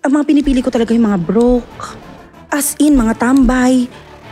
ang mga pinipili ko talaga yung mga broke. As in, mga tambay.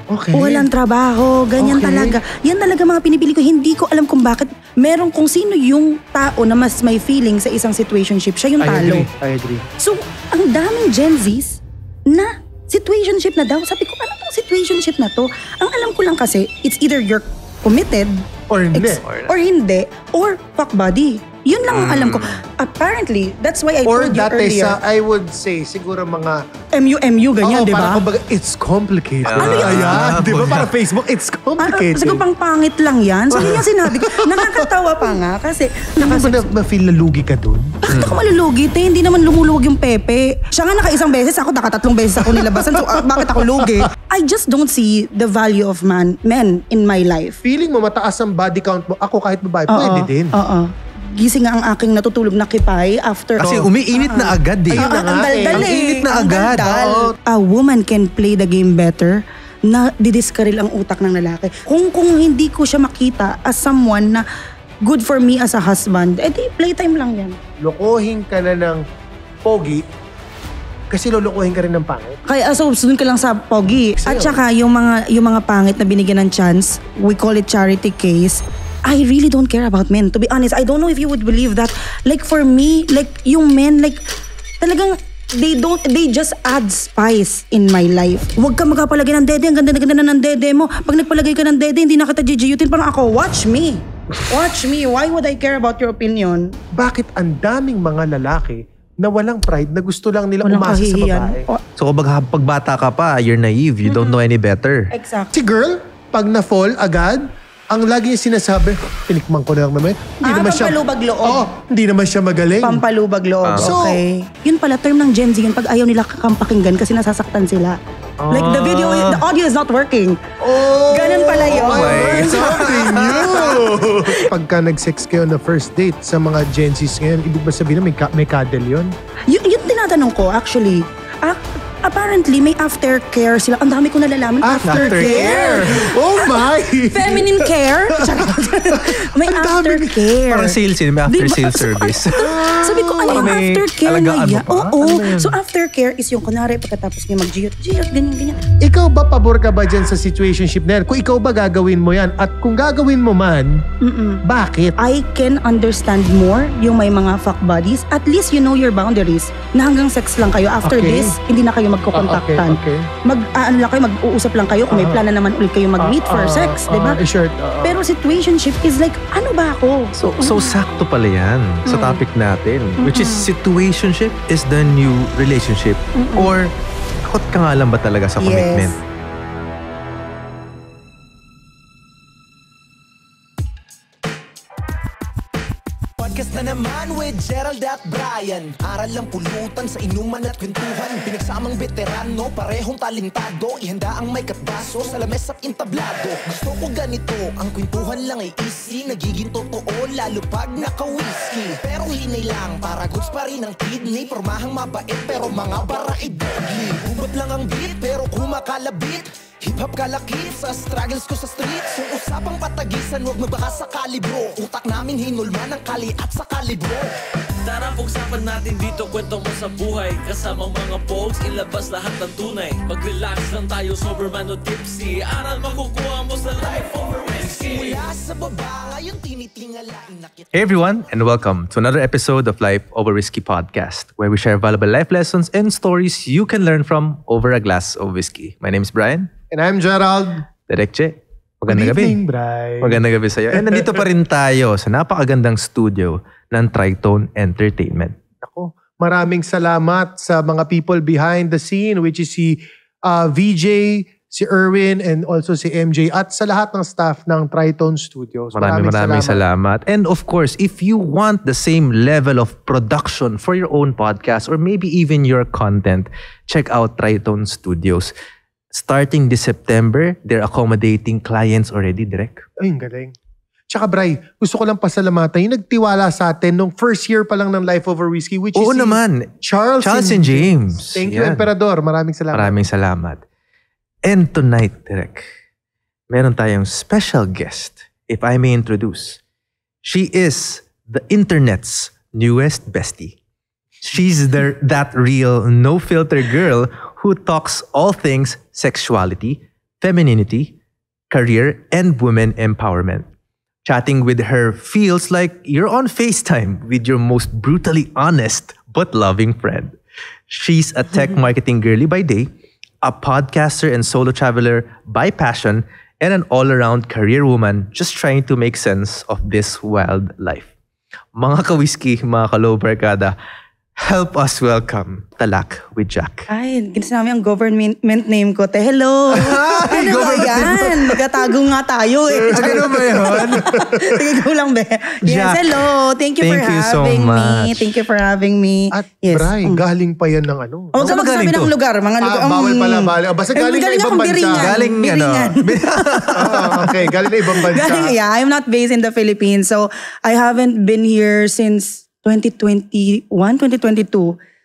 Okay. Walang trabaho, ganyan talaga. Yan talaga mga pinipili ko. Hindi ko alam kung bakit meron kung sino yung tao na mas may feeling sa isang situationship. Siya yung talo. I agree. So, ang daming Gen Zs na situationship na daw. Sabi ko, ano tong situationship na to? Ang alam ko lang kasi, it's either you're committed, Or hindi. or fuck buddy. Yun lang ang alam ko. Apparently, that's why I told you earlier. I would say, siguro mga... MU, ganyan, di ba? Parang kumbaga, it's complicated. Ano yun? Ayan, di ba? Parang Facebook, it's complicated. Siguro pang pangit lang yan. So, yun yung sinabi ko. Nakakatawa pa nga kasi... Hindi ba na-feel na lugi ka dun? Bakit ako malulugi? Hindi naman lumuluwag yung Pepe. Siya nga naka-isang beses, ako naka-3 beses ako nilabasan. So, bakit ako lugi? I just don't see the value of men in my life. Feeling mo mataas ang body count mo, ako kahit babae, pwede din. Oo. Gising nga ang aking natutulog na kipay after... Kasi umiinit na agad eh. Ayun na nga ang daldal Ang init na agad. A woman can play the game better na didiskaril ang utak ng lalaki. Kung hindi ko siya makita as someone na good for me as a husband, edi playtime lang yan. Lokohin ka na ng pogi, kasi lulukuhin ka rin ng pangit. Kaya so sunod ka lang sa pogi. At saka yung mga pangit na binigyan ng chance, we call it charity case. I really don't care about men. To be honest, I don't know if you would believe that. Like for me, like yung men, like talagang they just add spice in my life. Huwag ka magpalagay ng dede, ang ganda-ganda na ng dede mo. Pag nagpalagay ka ng dede, hindi na kita jijiyutin. Parang ako, watch me. Watch me. Why would I care about your opinion? Bakit ang daming mga lalaki na walang pride na gusto lang nila Walang umasa sa kahihiyan. babae? So pag bata ka pa, you're naive. You don't know any better. Exactly. Si girl, pag na-fall agad, ang lagi niya sinasabi, tinikman ko na lang naman. Pampalubag loob. Oo, hindi naman siya magaling. Pampalubag loob. Okay. Yun pala, term ng Gen Z yun pag ayaw nila pakinggan kasi nasasaktan sila. Like the audio is not working. Oh, Ganun pala yun. Something new. Pagka nag-sex kayo na first date sa mga Gen Zs ngayon, ibig ba sabihin na may cuddle yun? Yun tinatanong ko actually. Apparently, may aftercare sila. Ang dami ko nalalaman. Aftercare! Oh my! Feminine care? May aftercare. Parang sales yun. May after sales service. Sabi ko, ano yung aftercare na alagaan yan? mo pa? Oo. So aftercare is yung kunwari pagkatapos niya mag-giyot, ganyan. Ikaw ba, pabor ka ba dyan sa situationship na yan? Kung ikaw ba gagawin mo yan? At kung gagawin mo man, bakit? I can understand more yung may mga fuck buddies. At least you know your boundaries. Na hanggang sex lang kayo. After Okay. this, hindi na kayo magkukontaktan. Okay. Ano lang kayo, mag-uusap lang kayo kung may plano naman ulit kayo mag-meet for sex, di ba? Sure. Pero situationship is like, ano ba ako? So sakto pala yan sa topic natin. Which is situationship is the new relationship. Or takot ka nga lang ba talaga sa commitment? Yes. Podcast na naman with Gerald at Brian. Aral lang pulutan sa inuman at kwentuhan. Pinagsamang veterano, parehong talentado. Ihanda ang may katbaso sa lames at intablado. Gusto ko ganito, ang kwentuhan lang ay easy. Nagiging totoo, lalo pag naka-whiskey. Pero hinay lang, para goods pa rin ang kidney. Pormahang mabait, pero mga bara ay deadly. Hubat lang ang beat, pero kumakalabit. Hip-hop kalakit sa struggles ko sa street. So usapang patagisan, huwag magbaka sa kalibro. Utak namin hinulman ng kali at sa kalibro. Tara, pag-usapan natin dito, kwento mo sa buhay. Kasamang mga pogs, ilabas lahat ng tunay. Mag-relax lang tayo, sober man o tipsy. Aral makukuha mo sa Life Over Whiskey. Mula sa baba, ngayon tinitingalain na kita. Hey everyone, and welcome to another episode of Life Over Whiskey podcast, where we share valuable life lessons and stories you can learn from over a glass of whiskey. My name is Brian. And I'm Gerald. Direk Che. Magandang gabi. Good evening, Bri. Magandang gabi sa'yo. And nandito pa rin tayo sa napakagandang studio ng Tritone Entertainment. Ako, maraming salamat sa mga people behind the scene, which is si VJ, si Erwin, and also si MJ, at sa lahat ng staff ng Tritone Studios. Maraming salamat. And of course, if you want the same level of production for your own podcast or maybe even your content, check out Tritone Studios. Starting this September, they're accommodating clients already, Direk. Ay, ang galing. Tsaka, Bri, gusto ko lang pasalamatan yung nagtiwala sa atin nung first year pa lang ng Life Over Whiskey, which is naman. Charles and James. Thank you, Emperador. Maraming salamat. Maraming salamat. And tonight, Direk, meron tayong special guest, if I may introduce. She is the internet's newest bestie. She's that real, no-filter girl who talks all things sexuality, femininity, career, and women empowerment. Chatting with her feels like you're on FaceTime with your most brutally honest but loving friend. She's a tech marketing girly by day, a podcaster and solo traveler by passion, and an all-around career woman just trying to make sense of this wild life. Mga ka-whiskey, mga ka-low-barkada, help us welcome Talak with Jack. Ay, ginasama ang government name ko. Hello! Ano ba yan? Nagatago nga tayo eh. Ano ba yun? Sige, go lang be. Yes, Jack, hello. Thank you for so having me. much. Thank you for having me. At yes. Bray, galing pa yan ng ano. Huwag ka magsabi ng lugar. Mga lugar. Bawal pala, bawal. Basta galing na ibang akong bansa. Biringan. Galing, Biringan. Okay, galing na ibang bansa. I'm not based in the Philippines. So, I haven't been here since 2021, 2022.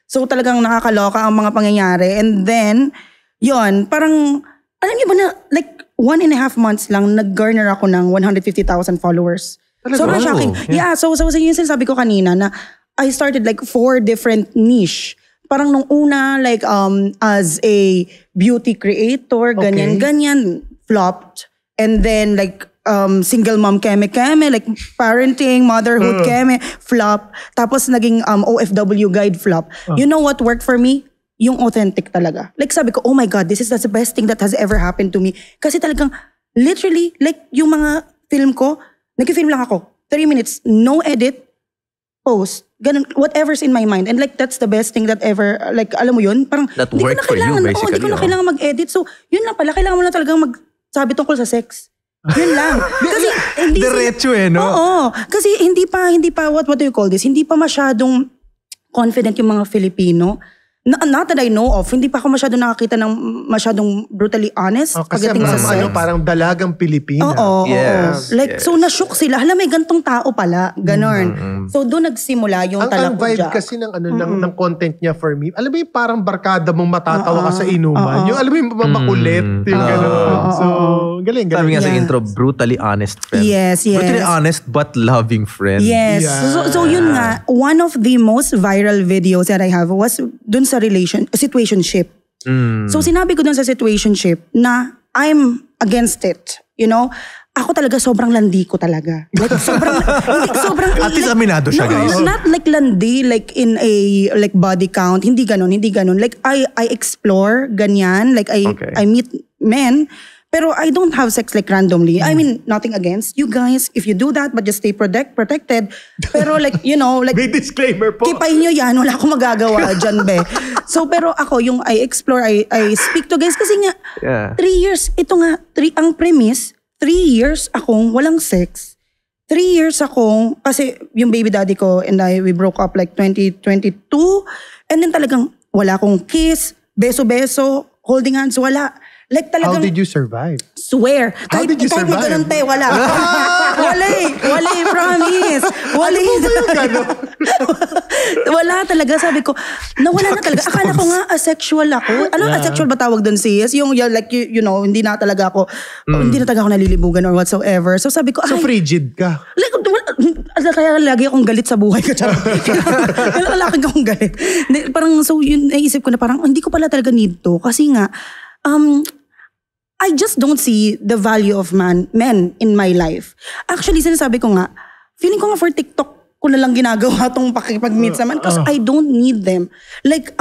So talagang nakakaloka ang mga pangyayari. And then, yon parang, alam niyo ba na, like, 1.5 months lang, nag-garner ako ng 150,000 followers. Sobrang shocking. Yeah, so yun sinasabi ko kanina na I started like 4 different niche. Parang nung una, like, as a beauty creator, ganyan, flopped. And then, like, single mom keme, like parenting, motherhood keme, flop. Tapos naging OFW guide flop. You know what worked for me? Yung authentic talaga. Like sabi ko, oh my God, this is the best thing that has ever happened to me. Kasi talagang, literally, like yung mga film ko, nag-film lang ako. 3 minutes, no edit, post. Ganun, whatever's in my mind. And like, that's the best thing that ever, like, alam mo yun? Parang, That worked for you, basically. Hindi ko na kailangan mag-edit. So, yun lang pala. Kailangan mo na talagang magsabi tungkol sa sex. Yun lang. Kasi hindi Diretso no? Oo. Kasi hindi pa what do you call this? Hindi pa masyadong confident yung mga Filipino. Not that I know of, hindi pa ako masyadong nakakita ng masyadong brutally honest Kasi pagdating sa sex. parang dalagang Pilipina. Oo. Yes, Like, yes. so na-shook sila. Hala, may gantong tao pala. Ganon. So, doon nagsimula yung Ang Talak with vibe Jack. kasi ng ng content niya for me, alam mo yung parang barkada mong matatawa ka sa inuman. Yung alam mo yung makulit, yung gano'n. So, galing. Sabi nga sa Yes. intro, brutally honest friend. Yes. Brutally honest but loving friend. Yes. Yeah. So yun nga, one of the most viral videos that I have was dun sa situationship. So sinabi ko dun sa situationship na I'm against it. You know? Ako talaga sobrang landi ko talaga. Like sobrang At least aminado siya, guys. Not like landi like in a like body count. Hindi ganon. Like I explore ganyan. Like I meet men. Pero I don't have sex like randomly. I mean, nothing against you guys. If you do that, but just stay protected. Pero like, you know, like... May disclaimer po. Kipay nyo yan, wala akong magagawa dyan, be. So, pero ako, yung I explore, I speak to guys. Kasi nga, 3 years, ito nga, ang premise, 3 years akong walang sex. 3 years akong, kasi yung baby daddy ko and we broke up like 2022. And then talagang, wala akong kiss, beso-beso, holding hands, wala. Like talagang... How did you survive? Swear. How did you kahit survive? may ganun tayo, wala. Wala, promise. Wala. Wala talaga. Sabi ko, nawala na talaga. Akala ko nga asexual ako. Ano asexual ba tawag doon sis? Yung like, you know, hindi na talaga ako nalilibugan or whatsoever. So sabi ko, So frigid ka. Like, kaya lagi akong galit sa buhay ko. Lagi akong galit. Parang, so yun, naisip ko na parang, hindi ko pala talaga need to. Kasi nga, I just don't see the value of men in my life. Actually, sinasabi ko nga, feeling ko nga for TikTok ko na lang ginagawa tong pakipag-meet sa man because I don't need them. Like,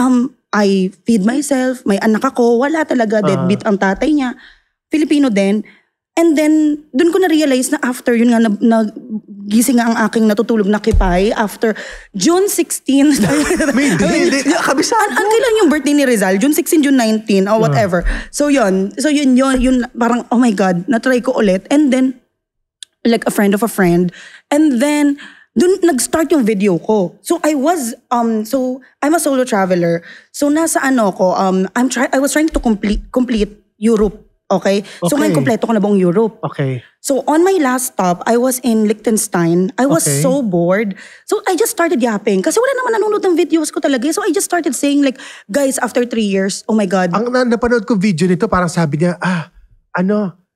I feed myself, may anak ako, wala talaga, deadbeat ang tatay niya. Filipino din. And then, dun ko na-realize na after yun nga, nagising nga ang aking natutulog na kipay after June 16. May day. Kabisado. Kailan yung birthday ni Rizal? June 16, June 19, or whatever. So yun, parang, oh my God, na-try ko ulit. And then, like a friend of a friend. And then, dun nag-start yung video ko. So I was, so I'm a solo traveler. So nasa ko, I was trying to complete Europe. Okay? So ngayon kompleto ko na buong Europe. Okay. So on my last stop, I was in Liechtenstein. I was so bored. So I just started yapping. Kasi wala naman nanonood ng videos ko talaga. So I just started saying like, guys, after 3 years, oh my God. Ang napanood ko video nito, parang sabi niya,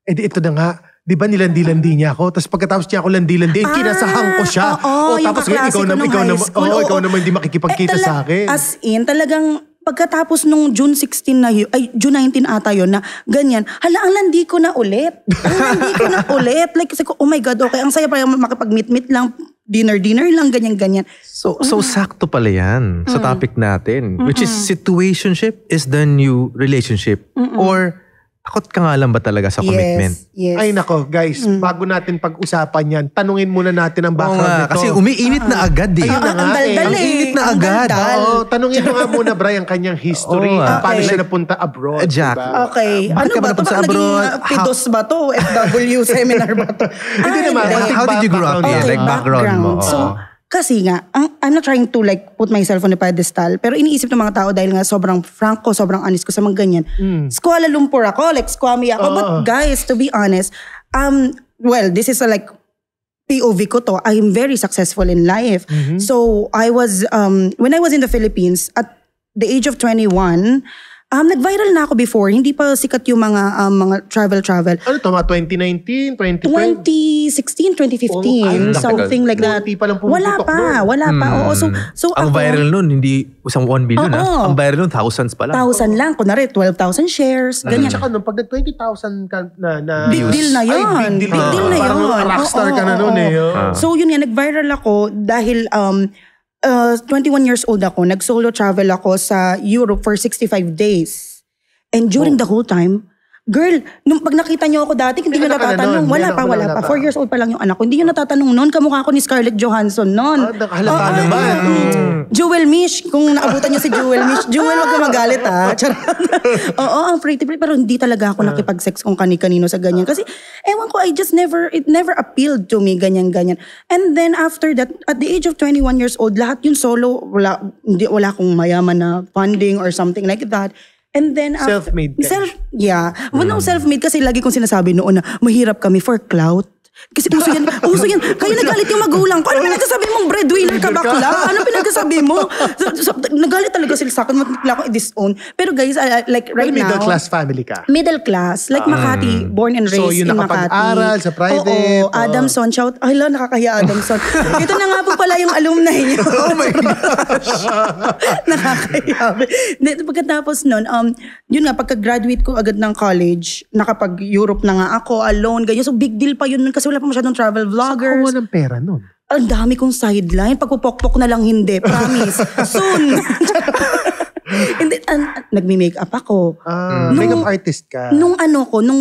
ito na nga, di ba nilandi-landi niya ako? Tapos pagkatapos niya ako landi-landi, kinasahan ko siya. Tapos ikaw naman hindi makikipagkita sa akin. As in, talagang pagkatapos nung June 16 na yun, ay June 19 ata yun na ganyan, ang landi ko na ulit. Like, kasi ko, oh my God, okay, ang saya pa makipag-meet-meet lang, dinner lang, ganyan. So sakto pala yan sa topic natin, which is situationship is the new relationship. Or takot ka nga lang ba talaga sa commitment? Yes. Ay nako, guys, bago natin pag-usapan yan, tanungin muna natin ang background nito. Kasi umiinit na agad eh. Ang daldal Ang init na Ang agad. daldal. Tanungin mo nga muna, Brian, kanyang history. Paano siya napunta abroad. Jack. Diba? Okay. Bakit Ano ka ba ba ito? napunta sa Baka naging abroad? PIDOS ba to? FW seminar ba to? Hindi naman. How did you grow up? Okay, Like background mo. So, kasi nga, I'm not trying to like put myself on a pedestal, pero iniisip ng mga tao dahil nga sobrang frank ko, sobrang honest ko sa mga ganyan. Kuala Lumpur ako, like squammy ako. But guys, to be honest, well, this is a like POV ko to. I'm very successful in life. So, I was, when I was in the Philippines, at the age of 21, nag-viral na ako before. Hindi pa sikat yung mga travel. Ano to, mga 2019, 2020? 2016, 2015, something like that. Hindi pa lang pumuputok Wala pa. Oo, so ang ako, viral nun, hindi isang 1 billion Oo. Ang viral nun, thousands pa lang. 1,000 lang. Kunwari, 12,000 shares. Ganyan. Tsaka nung pag nag-20,000 ka na Big deal na yun. Ay, big deal na yun. Parang rockstar ka na nun eh. So yun nga, nag-viral ako dahil 21 years old ako. Nag-solo travel ako sa Europe for 65 days. And during the whole time, girl, nung pag nakita niyo ako dati, hindi niyo natatanong. Wala pa. 4 years old pa lang yung anak ko. Hindi niyo natatanong noon. Kamukha ko ni Scarlett Johansson noon. Halata naman. Jewel Mish, kung naabutan niyo si Jewel Mish, Jewel, wag ka magalit Charot. Ang pretty, pero hindi talaga ako nakipag-sex kung kani-kanino sa ganyan. Kasi, ewan ko, it never appealed to me, ganyan. And then after that, at the age of 21 years old, lahat yun solo, wala akong mayaman na funding or something like that. And then Self-made ka. No, self-made kasi lagi kong sinasabi noon na mahirap kami for clout. Kasi uso yan. Kaya nagalit yung magulang ko. Ano pinagsasabi mong breadwinner ka bakla? Ano pinagsasabi mo? So, nagalit talaga sila sa akin. Matila akong i-disown. Pero guys, like right now. Middle class family ka? Middle class. Like Makati. Born and raised in Makati. So, yun nakapag-aral sa private? Oo. Adamson. Shout. Ay, nakakahiya Adamson. Ito na nga po pala yung alumni niyo. Oh my gosh. Nakakahiya. Pagkatapos nun, yun nga, pagka-graduate ko agad ng college, nakapag-Europe na nga ako, alone, ganyan. So, big deal pa yun nun kasi wala pa masyadong travel vloggers. Saan ng pera nun? Ang dami kong sideline. Pagpupokpok na lang hindi. Promise. Soon. Hindi, nagme-makeup ako. Makeup artist ka? Nung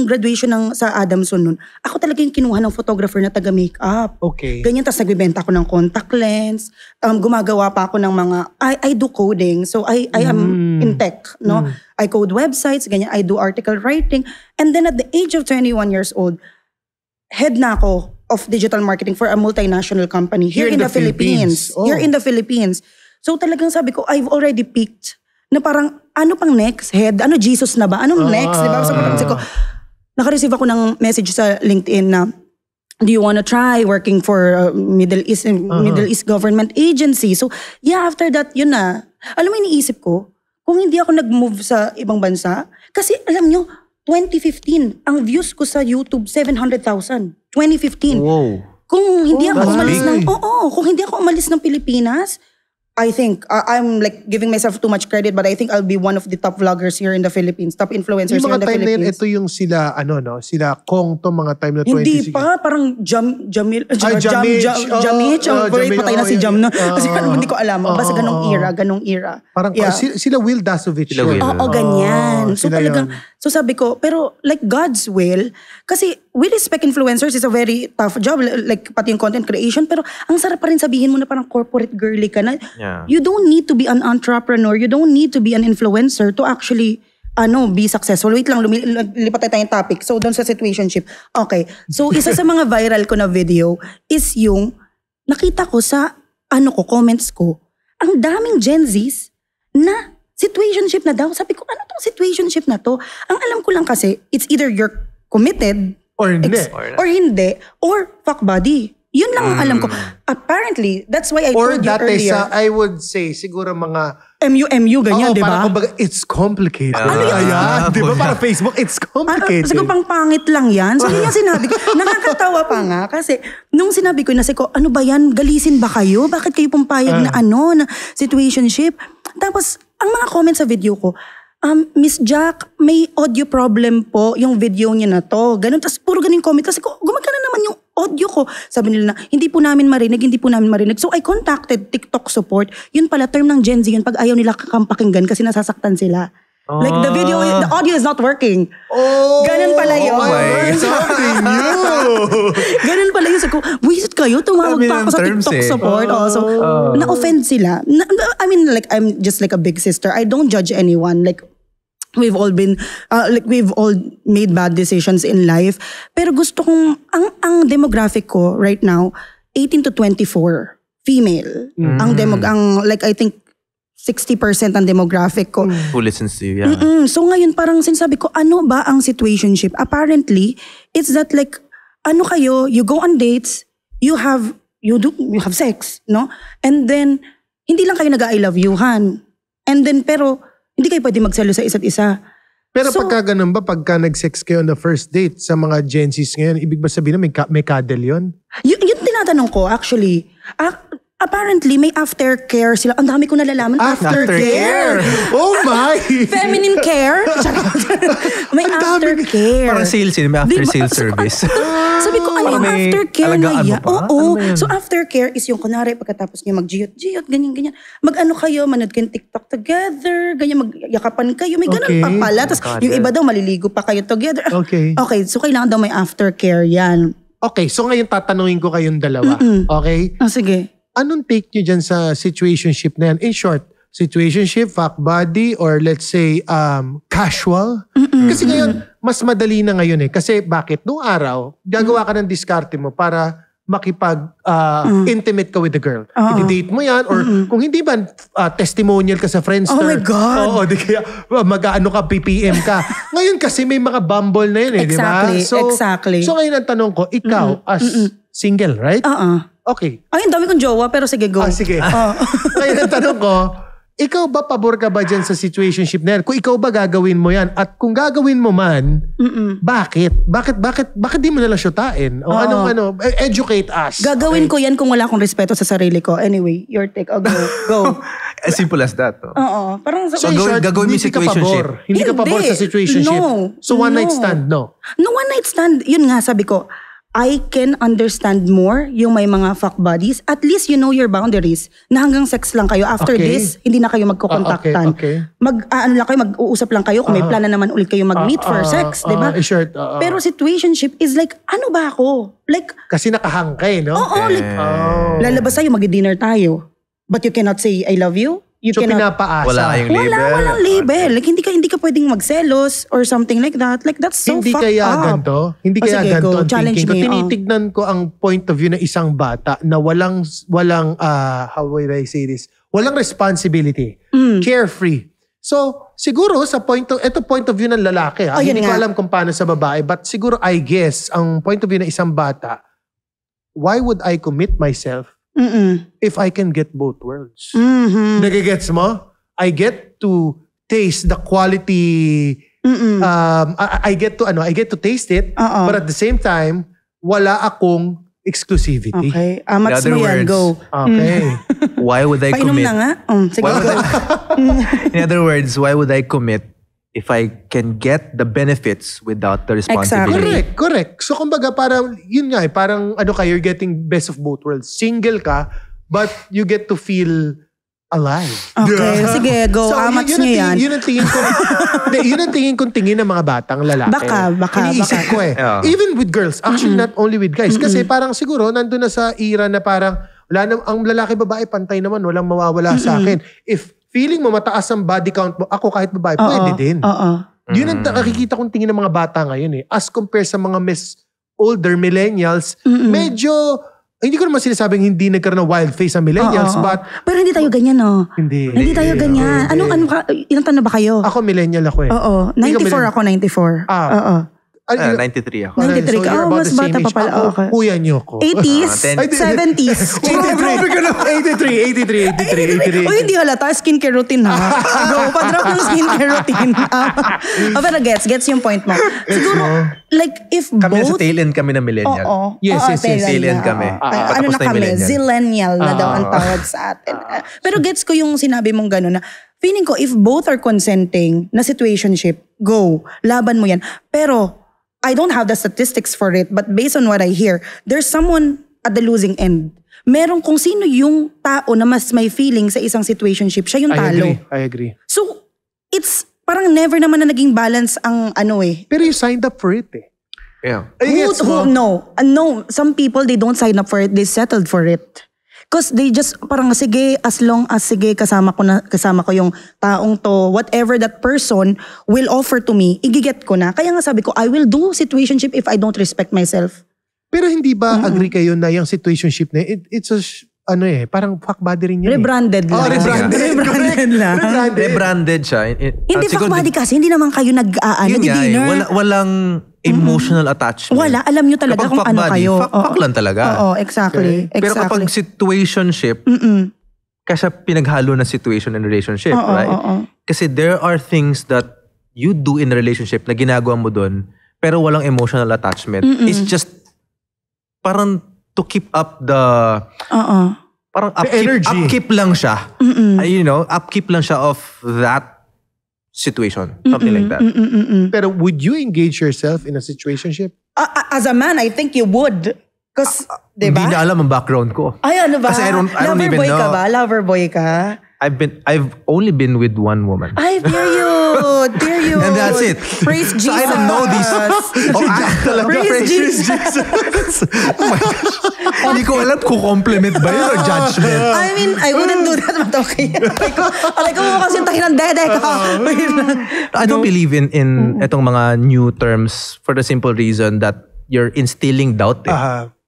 graduation sa Adamson nun, ako talaga yung kinuha ng photographer na taga-makeup. Okay. Ganyan, tapos nagbibenta ako ng contact lens. Gumagawa pa ako ng mga, I do coding. So I am in tech, no? I code websites, ganyan. I do article writing. And then at the age of 21 years old, head na ako of digital marketing for a multinational company here in the Philippines. Oh. Here in the Philippines. So talagang sabi ko, I've already peaked na parang, ano pang next? Head? Ano, Jesus na ba? Anong next? Diba? Sabi ko, naka-receive ako ng message sa LinkedIn na, do you want to try working for Middle East government agency? So, yeah, after that, yun na. Alam mo, iniisip ko, kung hindi ako nag-move sa ibang bansa, kasi alam nyo, 2015, ang views ko sa YouTube, 700,000. 2015. Wow. Kung hindi ako umalis big. kung hindi ako umalis ng Pilipinas, I think, I'm like giving myself too much credit, but I think I'll be one of the top vloggers here in the Philippines, top influencers Yung here in the mga time na yun, Philippines. ito yung sila Kong to mga time na 20. Hindi pa, parang Jamich. Patay na si Jam. No? Kasi hindi ko alam. Basta ganong era. Parang sila Will Dasovich. Sila Will. Oo, ganyan. So sila talagang, yun. so sabi ko, pero like God's will, kasi we respect influencers is a very tough job, like pati yung content creation, pero ang sarap pa rin sabihin mo na parang corporate girly ka na. Yeah. You don't need to be an entrepreneur, you don't need to be an influencer to actually be successful. Wait lang, lipat tayo yung topic. So, doon sa situationship. Okay. So, isa sa mga viral ko na video is yung nakita ko sa comments ko, ang daming Gen Zs na situationship na daw. Sabi ko, ano tong situationship na to? Ang alam ko lang kasi, it's either you're committed Or hindi. or hindi, or fuck buddy. Yun lang ang alam ko. Apparently, that's why I Or told you dati earlier. I would say, siguro mga... MU, ganyan, di ba? parang kumbaga, it's complicated. Ano yun? Ayan, di ba? Para Facebook, it's complicated. Siguro pang pangit lang yan. So, yun yung sinabi ko. Nakakatawa pa nga. Kasi, nung sinabi ko, nasi ko, ano ba yan? Galisin ba kayo? Bakit kayo pumpayag na na situationship? Tapos, ang mga comments sa video ko, Miss Jack, may audio problem po yung video niya na to. Ganun. Tapos puro ganun comment. Kasi gumagana naman yung audio ko. Sabi nila na, hindi po namin marinig. So I contacted TikTok support. Yun pala, term ng Gen Z yun pag ayaw nila pakinggan kasi nasasaktan sila. Like the audio is not working. Ganun pala yun. Something new. Ganun pala yun. So, wisit kayo, tumawag pa ako sa TikTok support. So, na-offend sila. I mean, like, I'm just like a big sister. I don't judge anyone. Like, we've all been, we've all made bad decisions in life. Pero gusto kong, ang demographic ko right now, 18 to 24, female. Like, I think, 60% ang demographic ko. Who listens to you, yeah. So ngayon parang sinasabi ko, ano ba ang situationship? Apparently, it's that like, ano kayo, you go on dates, you have sex, no? And then, hindi lang kayo nag-I love you-han. And then, pero, hindi kayo pwede magselo sa isa't isa. Pero pagka ganun ba, pagka nag-sex kayo on the first date sa mga Gen Zs ngayon, ibig ba sabihin na may cuddle yun? Yun tinatanong ko, actually. Apparently, may aftercare sila. Ang dami ko nalalaman. Aftercare! Oh my! Feminine care? May aftercare. Parang sales yun, may after-sales service. Sabi ko, ano yung aftercare na yan? Oo. Ano yun? So aftercare is yung kunwari pagkatapos nyo mag-giyot, ganyan. Mag-ano kayo, manood kayo TikTok together, ganyan, magyakapan kayo. May ganun pa pala. Tapos yung iba daw, maliligo pa kayo together. Okay. Okay, so kailangan daw may aftercare yan. Okay, so ngayon tatanungin ko kayong dalawa. Okay? Sige. Anong take nyo dyan sa situationship na yan? In short, situationship, fuck buddy, or let's say casual? Kasi ngayon, mas madali na ngayon eh. Kasi bakit? Noong araw, gagawa ka ng diskarte mo para makipag-intimate ka with the girl. I-date mo yan, or kung hindi ba, testimonial ka sa Friendster. Oh my God! Oo, di kaya mag-ano ka, PPM ka. Ngayon kasi may mga Bumble na yun eh, di ba? Exactly. So ngayon ang tanong ko, ikaw as single, right? Okay. Ay, ang dami kong jowa, pero sige, go. Sige. Ngayon ang tanong ko, ikaw ba pabor ka ba dyan sa situationship na yan? Kung ikaw ba gagawin mo yan? At kung gagawin mo man, bakit? Bakit di mo nalang syutain? O educate us. Gagawin ko yan kung wala akong respeto sa sarili ko. Anyway, your take. Go. As simple as that. Oo. Parang So in short, gagawin mo hindi ka situationship. pabor. Hindi ka pabor sa situationship. No. So one night stand, no? No, one night stand. Yun nga, sabi ko, I can understand more yung may mga fuck buddies. At least you know your boundaries. Na hanggang sex lang kayo. After this, hindi na kayo magkukontaktan. Okay. Mag-uusap lang kayo kung may plana naman ulit kayo mag-meet for sex, di ba? Pero situationship is like, ano ba ako? Like, kasi nakahang ka eh, no? lalabas tayo, mag-dinner tayo. But you cannot say, I love you. So pinapaasa. Wala kayong label. Walang label. Like, hindi ka pwedeng magselos or something like that. Like, that's so fucked up. Hindi kaya ganito ang challenge thinking ko. me. Tinitignan ko ang point of view ng isang bata na walang how would I say this? Walang responsibility. Carefree. So, siguro sa point of view ng lalaki. Hindi ko alam kung paano sa babae. But siguro, I guess, ang point of view ng isang bata, why would I commit myself if I can get both worlds? Nagigets mo? I get to taste the quality. I get to taste it, but at the same time, wala akong exclusivity. Okay. Amats mo yan, go. Okay. Why would I Painom commit? na nga. Sige, go. In other words, why would I commit if I can get the benefits without the responsibility? Correct. So kumbaga parang, yun nga parang you're getting best of both worlds. Single ka, but you get to feel alive. Okay, sige, go. So, Amats nyo yan. Yun ang tingin kong tingin ng mga batang lalaki. Baka. Iniisip ko eh. Even with girls. Actually, not only with guys. Kasi parang siguro, nandun na sa era na parang, ang lalaki babae, pantay naman. Walang mawawala sa akin. If feeling mo mataas ang body count mo, ako kahit babae, pwede din. Yun ang nakikita kong tingin ng mga bata ngayon eh. As compared sa mga older millennials, medyo, hindi ko naman sinasabing hindi nagkaroon ng wild face ang millennials, but... Pero hindi tayo ganyan, no? Hindi tayo ganyan. Ilang taon na ba kayo? Ako millennial ako eh. Oo. 94 ako, 94. Oo. 93 ako. 93 ka. you're Oh, about mas the same bata pa age. pala. Ako, Okay. kuya niyo ko. 80s? Ten- 70s? 83. Uy, hindi halata. Skincare routine ha. Bro, pa-drop ng skincare routine. Pero gets yung point mo. Siguro, like, if Kami both... sa tail end kami na millennial. Oo. Yes, yes, yes. Tail end kami. Ano Patapos na na yung kami? millennial. Zillennial na daw ang tawag sa atin. Pero gets ko yung sinabi mong gano'n na feeling ko if both are consenting na situationship, go. Laban mo yan. Pero I don't have the statistics for it, but based on what I hear, there's someone at the losing end. Meron kung sino yung tao na mas may feeling sa isang situationship, siya yung talo. I agree. So, it's parang never naman na naging balance ang ano eh. Pero you signed up for it eh. Yeah. No, some people, they don't sign up for it, they settled for it. Because they just parang sige, as long as sige kasama ko yung taong to, whatever that person will offer to me, igiget ko na. Kaya nga sabi ko, I will do situationship if I don't respect myself. Pero hindi ba agree kayo na yung situationship na it's a parang fuck body rin yun Rebranded lang. Rebranded lang. Rebranded siya. Hindi fuck body kasi, hindi naman kayo nag-dinner. Walang emotional attachment. Wala, alam nyo talaga kapag kung ano body, kayo. Fuck lang talaga. Oo, exactly. Pero kapag situationship, kasi pinaghalo na situation and relationship, right? Kasi there are things that you do in a relationship na ginagawa mo dun, pero walang emotional attachment. It's just parang to keep up the parang upkeep lang siya. Upkeep lang siya of that situation. Something like that. Pero would you engage yourself in a situationship? As a man, I think you would. Because, diba? Hindi na alam ang background ko. Ay, ano ba? Kasi I don't even Lover boy know. ka ba? Lover boy ka? I've only been with one woman. Ay, period. And that's it. Praise Jesus. So I don't know this. Praise Jesus. Oh my gosh. Hindi ko alam kung compliment ba yun or judgment. I mean, I wouldn't do that, but okay. Alay ko mo kasi tayo ng dede ka. I don't believe in etong mga new terms for the simple reason that you're instilling doubt.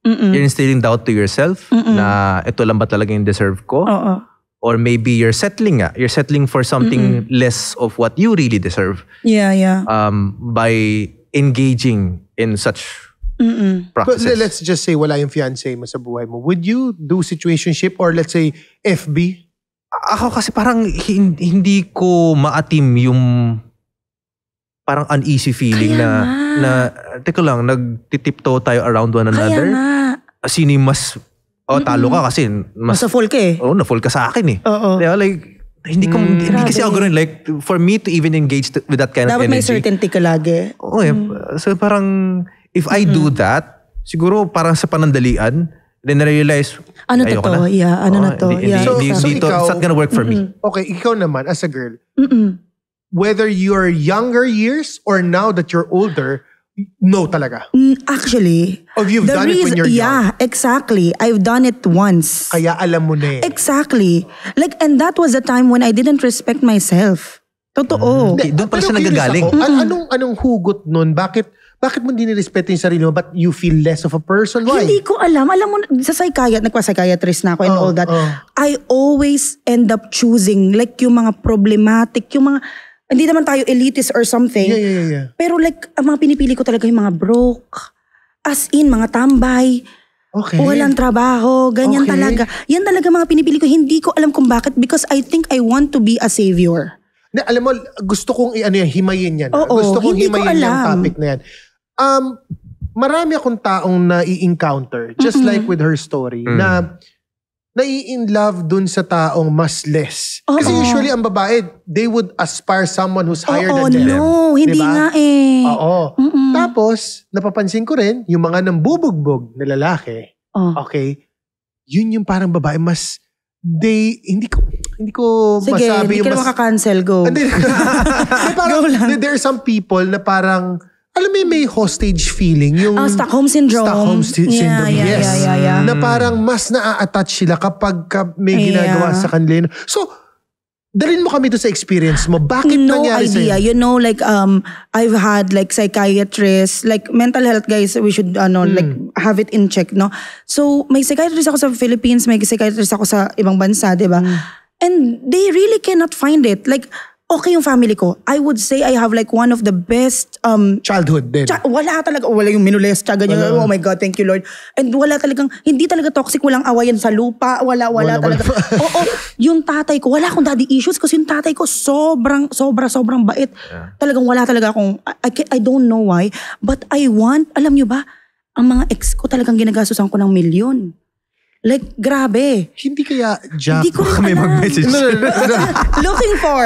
You're instilling doubt to yourself na ito lang ba talaga yung deserve ko? Or maybe you're settling You're settling for something less of what you really deserve. Yeah. By engaging in such practices. But let's just say wala yung fiancé mo sa buhay mo. Would you do situationship or let's say FB? Ako kasi parang hindi ko maatim yung parang uneasy feeling na teka lang, nagtitiptoe tayo around one another. Kaya nga. Sino yung mas talo ka kasi mas full ka eh. na-full ka sa akin eh. Oo. Diba? Like, hindi kasi ako ganun. Like, for me to even engage with that kind of Dapat energy. may certainty ka lagi. Oo eh. So parang, if I do that, siguro parang sa panandalian, then na-realize, Ano to ayoko to? na. Yeah, ano na to? Yeah. So It's ikaw- not gonna work for me. Okay, ikaw naman as a girl, whether you're younger years or now that you're older, no talaga. Actually, Or you've done it when you're young. Yeah, exactly. I've done it once. Kaya alam mo na eh. Exactly. Like, and that was the time when I didn't respect myself. Totoo. Hindi, doon pala siya Pero curious nagagaling. ako, anong hugot nun? Bakit mo hindi nirespeto yung sarili mo? But you feel less of a person? Why? Hindi ko alam. Alam mo, sa nagpa-psychiatrist na ako and all that. I always end up choosing like yung mga problematic, yung mga, hindi naman tayo elitist or something. Yeah. Pero like, ang mga pinipili ko talaga yung mga broke. As in, mga tambay. Okay. Walang trabaho. Ganyan Okay. talaga. Yan talaga mga pinipili ko. Hindi ko alam kung bakit because I think I want to be a savior. Na, alam mo, gusto kong himayin yan. Oo, gusto kong hindi ko himayin yung alam. topic na yan. Marami akong taong na-i-encounter, just like with her story, na nai-in love dun sa taong mas less. Kasi usually ang babae, they would aspire someone who's higher than them. No, hindi Diba? nga eh. Oo. Tapos, napapansin ko rin, yung mga nambubugbog na lalaki, okay, yun yung parang babae mas, hindi ko Sige, masabi hindi ka na makakancel. Go. Hindi. Parang, there are some people na parang, alam mo may hostage feeling. Yung Stockholm Syndrome. Stockholm Syndrome, Yeah. Na parang mas na-attach sila kapag may ginagawa sa kanila. So, dalhin mo kami to sa experience mo. Bakit no nangyari idea. sa'yo? You know, like, I've had like psychiatrists, like mental health guys, we should like have it in check, no? So, may psychiatrist ako sa Philippines, may psychiatrist ako sa ibang bansa, di ba? And they really cannot find it. Like, okay yung family ko. I would say I have like one of the best Childhood din. wala talaga, wala yung minolesta, ganyan. Oh my God, thank you Lord. And wala talagang, hindi talaga toxic, walang awayan sa lupa, wala talaga. Oo, yung tatay ko, wala akong daddy issues kasi yung tatay ko sobrang bait. Talagang wala talaga akong, I don't know why, but I want, alam nyo ba, ang mga ex ko talagang ginagastusan ko ng milyon. Like, grabe. Hindi kaya Jack... Hindi ko rin May alam. mag-message. Looking for.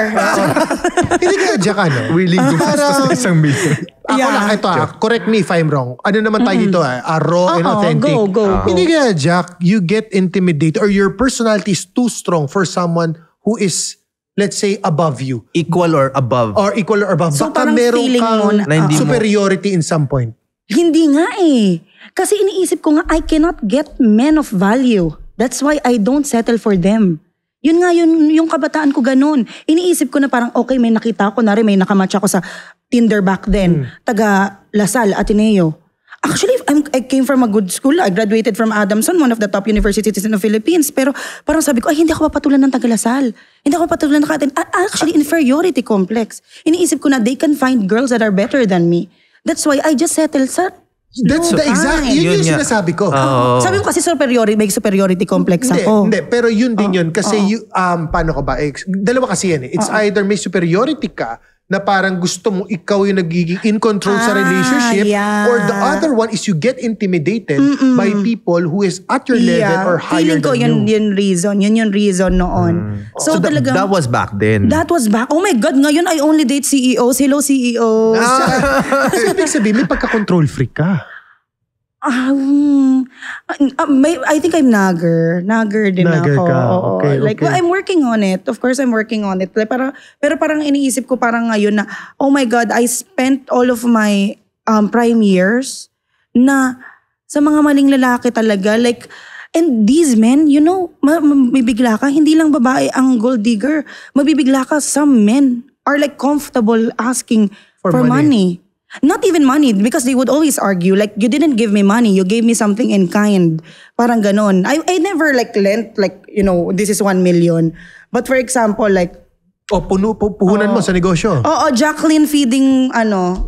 Hindi kaya Jack Willing gumastos ng 1 million. Ako lang, ito correct me if I'm wrong. Ano naman tayo dito raw and authentic. Go. Hindi kaya Jack, you get intimidated or your personality is too strong for someone who is, let's say, above you. Equal or above. Or equal or above. So, Baka parang meron feeling kang mo na hindi mo- superiority in some point. Hindi nga eh. Kasi iniisip ko nga, I cannot get men of value. That's why I don't settle for them. Yun nga, yung kabataan ko ganun. Iniisip ko na parang, okay, may nakita ko na rin, may nakamatch ako sa Tinder back then. Taga Lasal, Ateneo. Actually, I came from a good school. I graduated from Adamson, one of the top universities in the Philippines. Pero parang sabi ko, ay, hindi ako papatulan ng taga Lasal. Hindi ako papatulan ng Ateneo. Actually, inferiority complex. Iniisip ko na they can find girls that are better than me. That's why I just settle sa That's the exact, yun yung nga. sinasabi ko. Sabi ko kasi may superiority complex ako. Hindi, pero yun din yun. Kasi, paano ko ba? Dalawa kasi yan eh. It's either may superiority ka, na parang gusto mo ikaw yung nagiging in control sa relationship, or the other one is you get intimidated by people who is at your level or higher Feeling ko than you. Yun yung reason noon. So talagang, that was back then. that was back. Oh my God, ngayon I only date CEOs. Hello CEOs. Kasi ibig sabihin, may pagka-control freak ka. I think I'm nagger. Nagger din Nagger ako. ka. Oo. Okay, Like, okay. well, I'm working on it. Of course, I'm working on it. Pero parang iniisip ko parang ngayon na, oh my God, I spent all of my prime years na sa mga maling lalaki talaga. Like, and these men, you know, mabibigla ka. Hindi lang babae ang gold digger. Mabibigla ka, some men are like comfortable asking for money. Not even money, because they would always argue, like, you didn't give me money, you gave me something in kind. Parang ganon. I never like lent, like, you know, this is 1 million. But for example, like, Puhunan mo sa negosyo. Jacqueline feeding,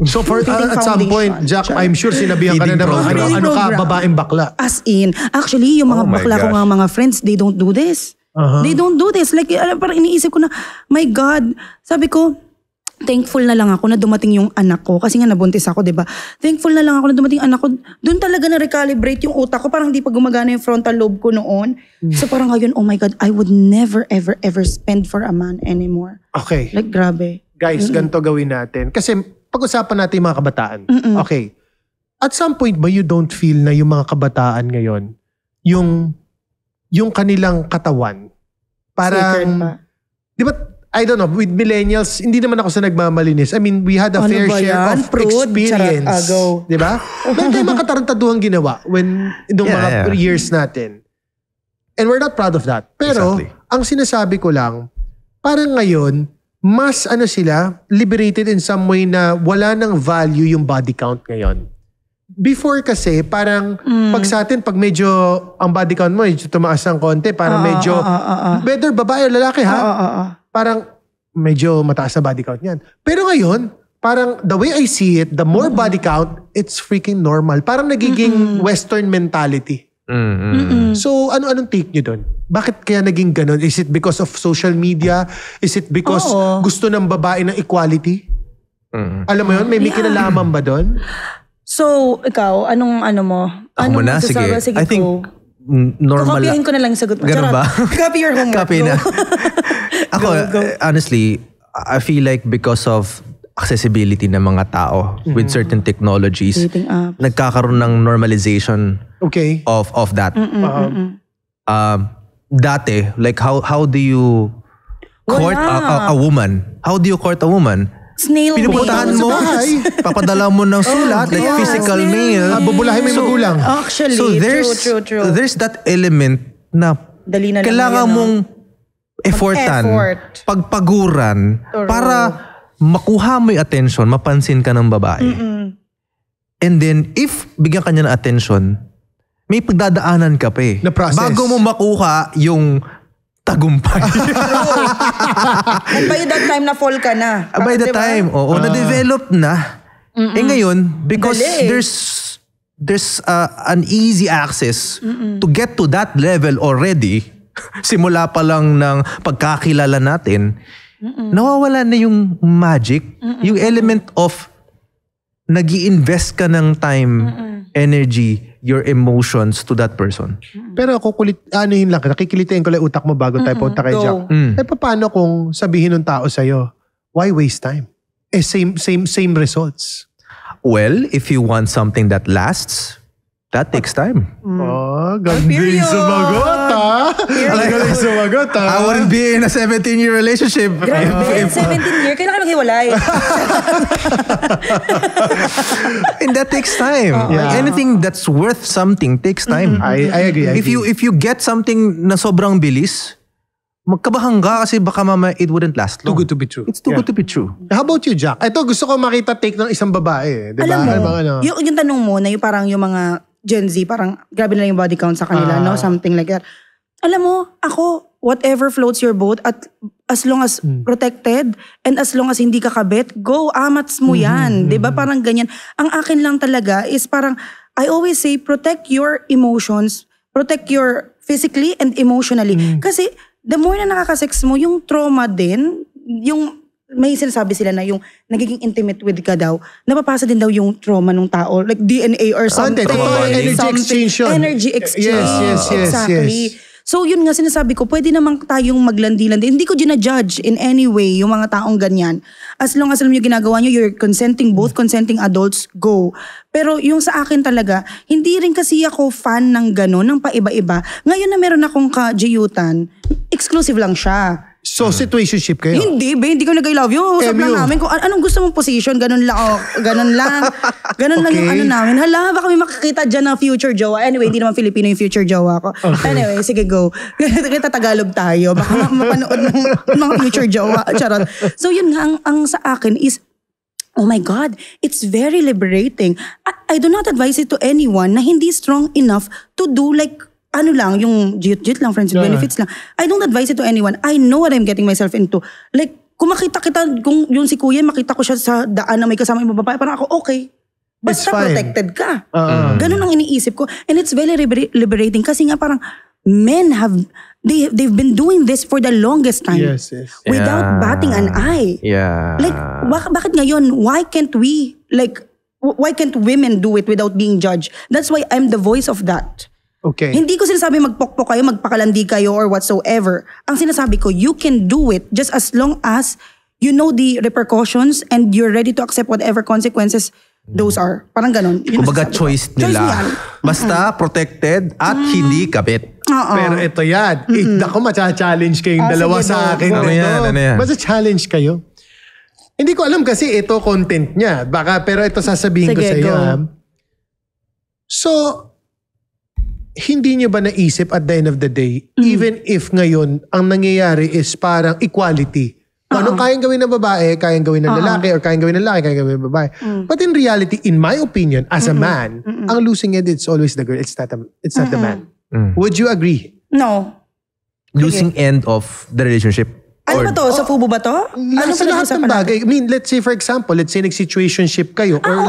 So for feeding at some point, foundation. Jack, I'm sure sinabihan ka na Feeding naman, program. ano ka, Program. babaeng bakla. As in, actually, yung mga Oh my bakla ko gosh. nga mga friends, they don't do this. They don't do this. Like, parang iniisip ko na, my God, sabi ko, thankful na lang ako na dumating yung anak ko. Kasi nga nabuntis ako, diba? Thankful na lang ako na dumating yung anak ko. Doon talaga na-recalibrate yung utak ko. Parang hindi pa gumagana yung frontal lobe ko noon. So parang ngayon, oh my God, I would never, ever, ever spend for a man anymore. Okay. Like, grabe. Guys, ganito gawin natin. Kasi pag-usapan natin yung mga kabataan. Okay. At some point ba you don't feel na yung mga kabataan ngayon, yung kanilang katawan, Sacred parang, pa. di ba, I don't know, with millennials, hindi naman ako sa nagmamalinis. I mean, we had a Ano fair ba share yan? of Prude? experience. Charot, go. Di ba? Meron tayong mga katarantaduhang ginawa nung mga years natin. And we're not proud of that. Pero, Exactly. ang sinasabi ko lang, parang ngayon, mas sila, liberated in some way na wala nang value yung body count ngayon. Before kasi, parang pag sa atin, pag medyo ang body count mo, medyo tumaas ng konti, parang medyo, whether babae o lalaki ha, parang medyo mataas na body count niyan. Pero ngayon, parang the way I see it, the more body count, it's freaking normal. Parang nagiging Western mentality. So, anong take nyo doon? Bakit kaya naging ganun? Is it because of social media? Is it because gusto ng babae ng equality? Alam mo yun? May kinalaman ba doon? So, ikaw, anong mo? Ako muna, sige. I think go. normal. Kakopiyahin ko na lang yung sagot mo. Ganun Charot. ba? Copy your homework. Copy Go. na. Ako, honestly, I feel like because of accessibility ng mga tao with certain technologies, Dating apps. nagkakaroon ng normalization Okay. of that. Dati, like how do you court a woman? How do you court a woman? Snail Pinupuntahan mail. mo, papadala mo ng sulat, like physical mail. Bubulahin mo yung magulang. Actually, So true. there's that element na Dali na lang kailangan yun, mong effortan, Effort. pagpaguran, para makuha mo yung attention, mapansin ka ng babae. And then, if bigyan ka niya ng attention, may pagdadaanan ka pa eh. Na process. Bago mo makuha yung tagumpay. And by that time na fall ka na. By the Diba? time, na-develop na. Ngayon, because Dali. there's an easy access to get to that level already, simula pa lang ng pagkakilala natin, nawawala na yung magic, yung element of nag-i-invest ka ng time, energy, your emotions to that person. Pero yun lang, nakikilitain ko lang utak mo bago tayo punta kay Go. Jack. Paano kung sabihin ng tao sa'yo, why waste time? Same results. Well, if you want something that lasts, that takes time. Oh, galing Period. sumagot, ha? Galing sumagot, ha? I wouldn't be in a 17-year relationship. Grabe, 17 years. Kailan ka maghiwalay? And that takes time. Yeah. Anything that's worth something takes time. I agree. If you get something na sobrang bilis, magkabahan ka kasi baka mama it wouldn't last long. Too good to be true. It's too good to be true. How about you, Jack? Ito, gusto ko makita take ng isang babae. Diba? Alam mo, Ano? yung tanong mo na yung parang yung mga Gen Z, parang grabe na yung body count sa kanila, no? Something like that. Alam mo, ako, whatever floats your boat, at as long as protected and as long as hindi ka kabit, go, amats mo yan. Diba? Parang ganyan. Ang akin lang talaga is parang, I always say, protect your emotions, protect your physically and emotionally. Kasi, the more na nakakasex mo, yung trauma din, yung may sinasabi sila na yung nagiging intimate with ka daw, napapasa din daw yung trauma ng tao, like DNA or something. Energy Something. exchange yun. Energy exchange. Yes. Exactly. So yun nga sinasabi ko, pwede naman tayong maglandi-landi. Hindi ko gina-judge in any way yung mga taong ganyan. As long as alam nyo ginagawa nyo, you're consenting, both consenting adults, go. Pero yung sa akin talaga, hindi rin kasi ako fan ng gano'n, ng paiba-iba. Ngayon na meron akong ka-jiyutan, exclusive lang siya. So, situationship kayo? Hindi, ba? Hindi ko nag-I love you. Usap lang namin kung anong gusto mong position. Ganun lang. Ganun lang. Ganun lang yung ano namin. Hala, baka may makakita dyan ng future jowa. Anyway, hindi naman Filipino yung future jowa ko. Okay. Anyway, sige, go. Kita Tagalog tayo. Baka mapanood ng mga future jowa. Charot. So yun nga, ang sa akin is, oh my God, it's very liberating. I do not advise it to anyone na hindi strong enough to do like ano lang, yung jit lang, friends with benefits lang. I don't advise it to anyone. I know what I'm getting myself into. Like, kung makita kita, kung yung si Kuya, makita ko siya sa daan na may kasama yung babae, parang ako, okay. Basta protected ka. Ganun ang iniisip ko. And it's very liberating kasi nga parang men they've been doing this for the longest time. Yes. Without batting an eye. Yeah. Like, bakit ngayon, why can't women do it without being judged? That's why I'm the voice of that. Okay. Hindi ko sinasabi magpokpok kayo, magpakalandi kayo or whatsoever. Ang sinasabi ko, you can do it just as long as you know the repercussions and you're ready to accept whatever consequences those are. Parang ganon. Kumbaga choice nila. Basta protected at hindi kabit. Pero ito yan. Ako macha-challenge kayong dalawa sige, sa akin. Ano yan? Macha-challenge kayo. Hindi ko alam kasi ito content niya. Pero ito sasabihin ko Sige, sa iyo. go. So, hindi niyo ba naisip at the end of the day, even if ngayon, ang nangyayari is parang equality. Anong kayang gawin ng babae, kayang gawin ng lalaki, or kayang gawin ng lalaki, kayang gawin ng babae. But in reality, in my opinion, as a man, ang losing end, it's always the girl. It's not the man. Would you agree? No. Losing end of the relationship. Ano ba to? Sa FUBU ba to? Ano Sa lahat ng bagay. I mean, let's say for example, let's say nag-situationship kayo or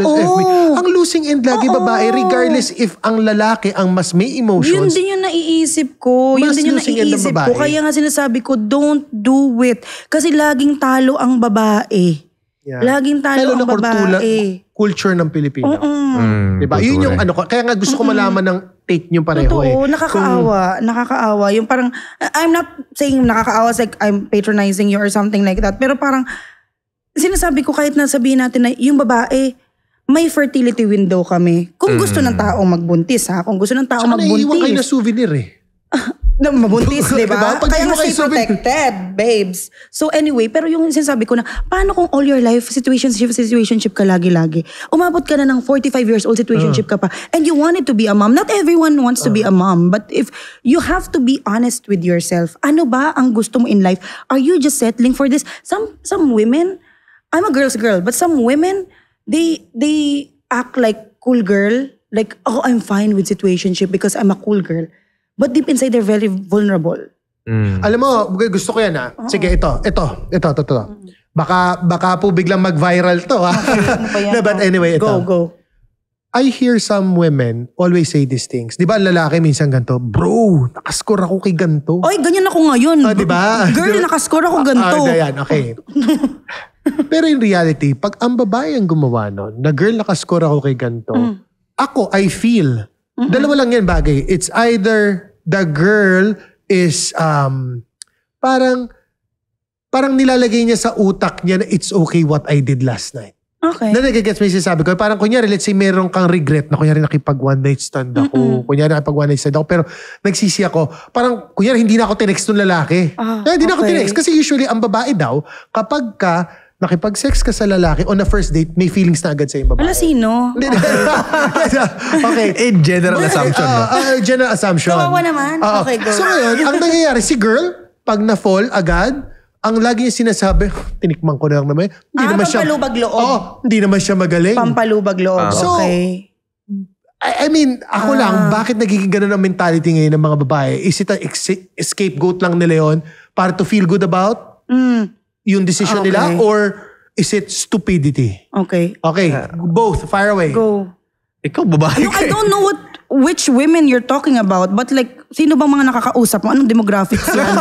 ang losing end lagi babae regardless if ang lalaki ang mas may Yun emotions. din yung naiisip ko. Yun Mas din yung losing end ng naiisip babae. ko. Kaya nga sinasabi ko, don't do it. Kasi laging talo ang babae. Yeah. Laging talo ang babae. Culture ng Pilipino. Diba? Totoo Yun yung eh. ano ko. Kaya nga gusto ko malaman ng take nyo pareho Totoo, eh. nakakaawa. Yung parang, I'm not saying nakakaawa like I'm patronizing you or something like that. Pero parang, sinasabi ko kahit na sabihin natin na yung babae, may fertility window kami. Kung gusto ng taong magbuntis ha, kung gusto ng taong Saka naiiwan kayo na magbuntis. souvenir eh. Na mabuntis, di ba? Diba? Pag Kaya nga iwan kayo stay protected, babes. So anyway, pero yung sinasabi ko na, paano kung all your life, situationship ka lagi-lagi? Umabot ka na ng 45 years old, situationship ka pa, and you wanted to be a mom. Not everyone wants to be a mom, but if you have to be honest with yourself, ano ba ang gusto mo in life? Are you just settling for this? Some women, I'm a girl's girl, but some women, they act like cool girl, like, oh, I'm fine with situationship because I'm a cool girl. But deep inside, they're very vulnerable. Alam mo, gusto ko yan Sige, ito. Baka po biglang mag-viral to No, but anyway, ito. Go. I hear some women always say these things. Di ba ang lalaki minsan ganito, bro, nakascore ako kay ganito. Oy, ganyan ako ngayon. Di ba? Girl, nakascore ako ganito. Ganyan, okay. Pero in reality, pag ang babae ang gumawa nun, na girl, nakascore ako kay ganito, ako, I feel, dalawa lang yan bagay. It's either the girl is parang nilalagay niya sa utak niya na it's okay what I did last night. Okay. Na nagigets mo yung sinasabi ko. Parang kunyari, let's say meron kang regret na kunyari nakipag one night stand ako. Kunyari nakipag one night stand ako. Pero nagsisi ako. Parang kunyari hindi na ako tinext ng lalaki. Hindi na ako tinext. Kasi usually ang babae daw, kapag ka nakipag-sex ka sa lalaki on a first date, may feelings na agad sa yung babae. Wala sino? Okay. General assumption. General assumption. Kawawa naman. Okay, go. So ngayon, ang nangyayari, si girl, pag na-fall agad, ang lagi niya sinasabi, tinikman ko na lang naman. Hindi naman siya, pampalubag loob. Hindi naman siya magaling. Pampalubag loob. Okay. I mean, ako lang, bakit nagiging ganun ang mentality ngayon ng mga babae? Is it a scapegoat lang nila yun para to feel good about yung decision nila? Or is it stupidity? Okay. Okay, both. Fire away. Go. Ikaw, babae I don't know which women you're talking about, but like, sino bang mga nakakausap mo? Anong demographics yan?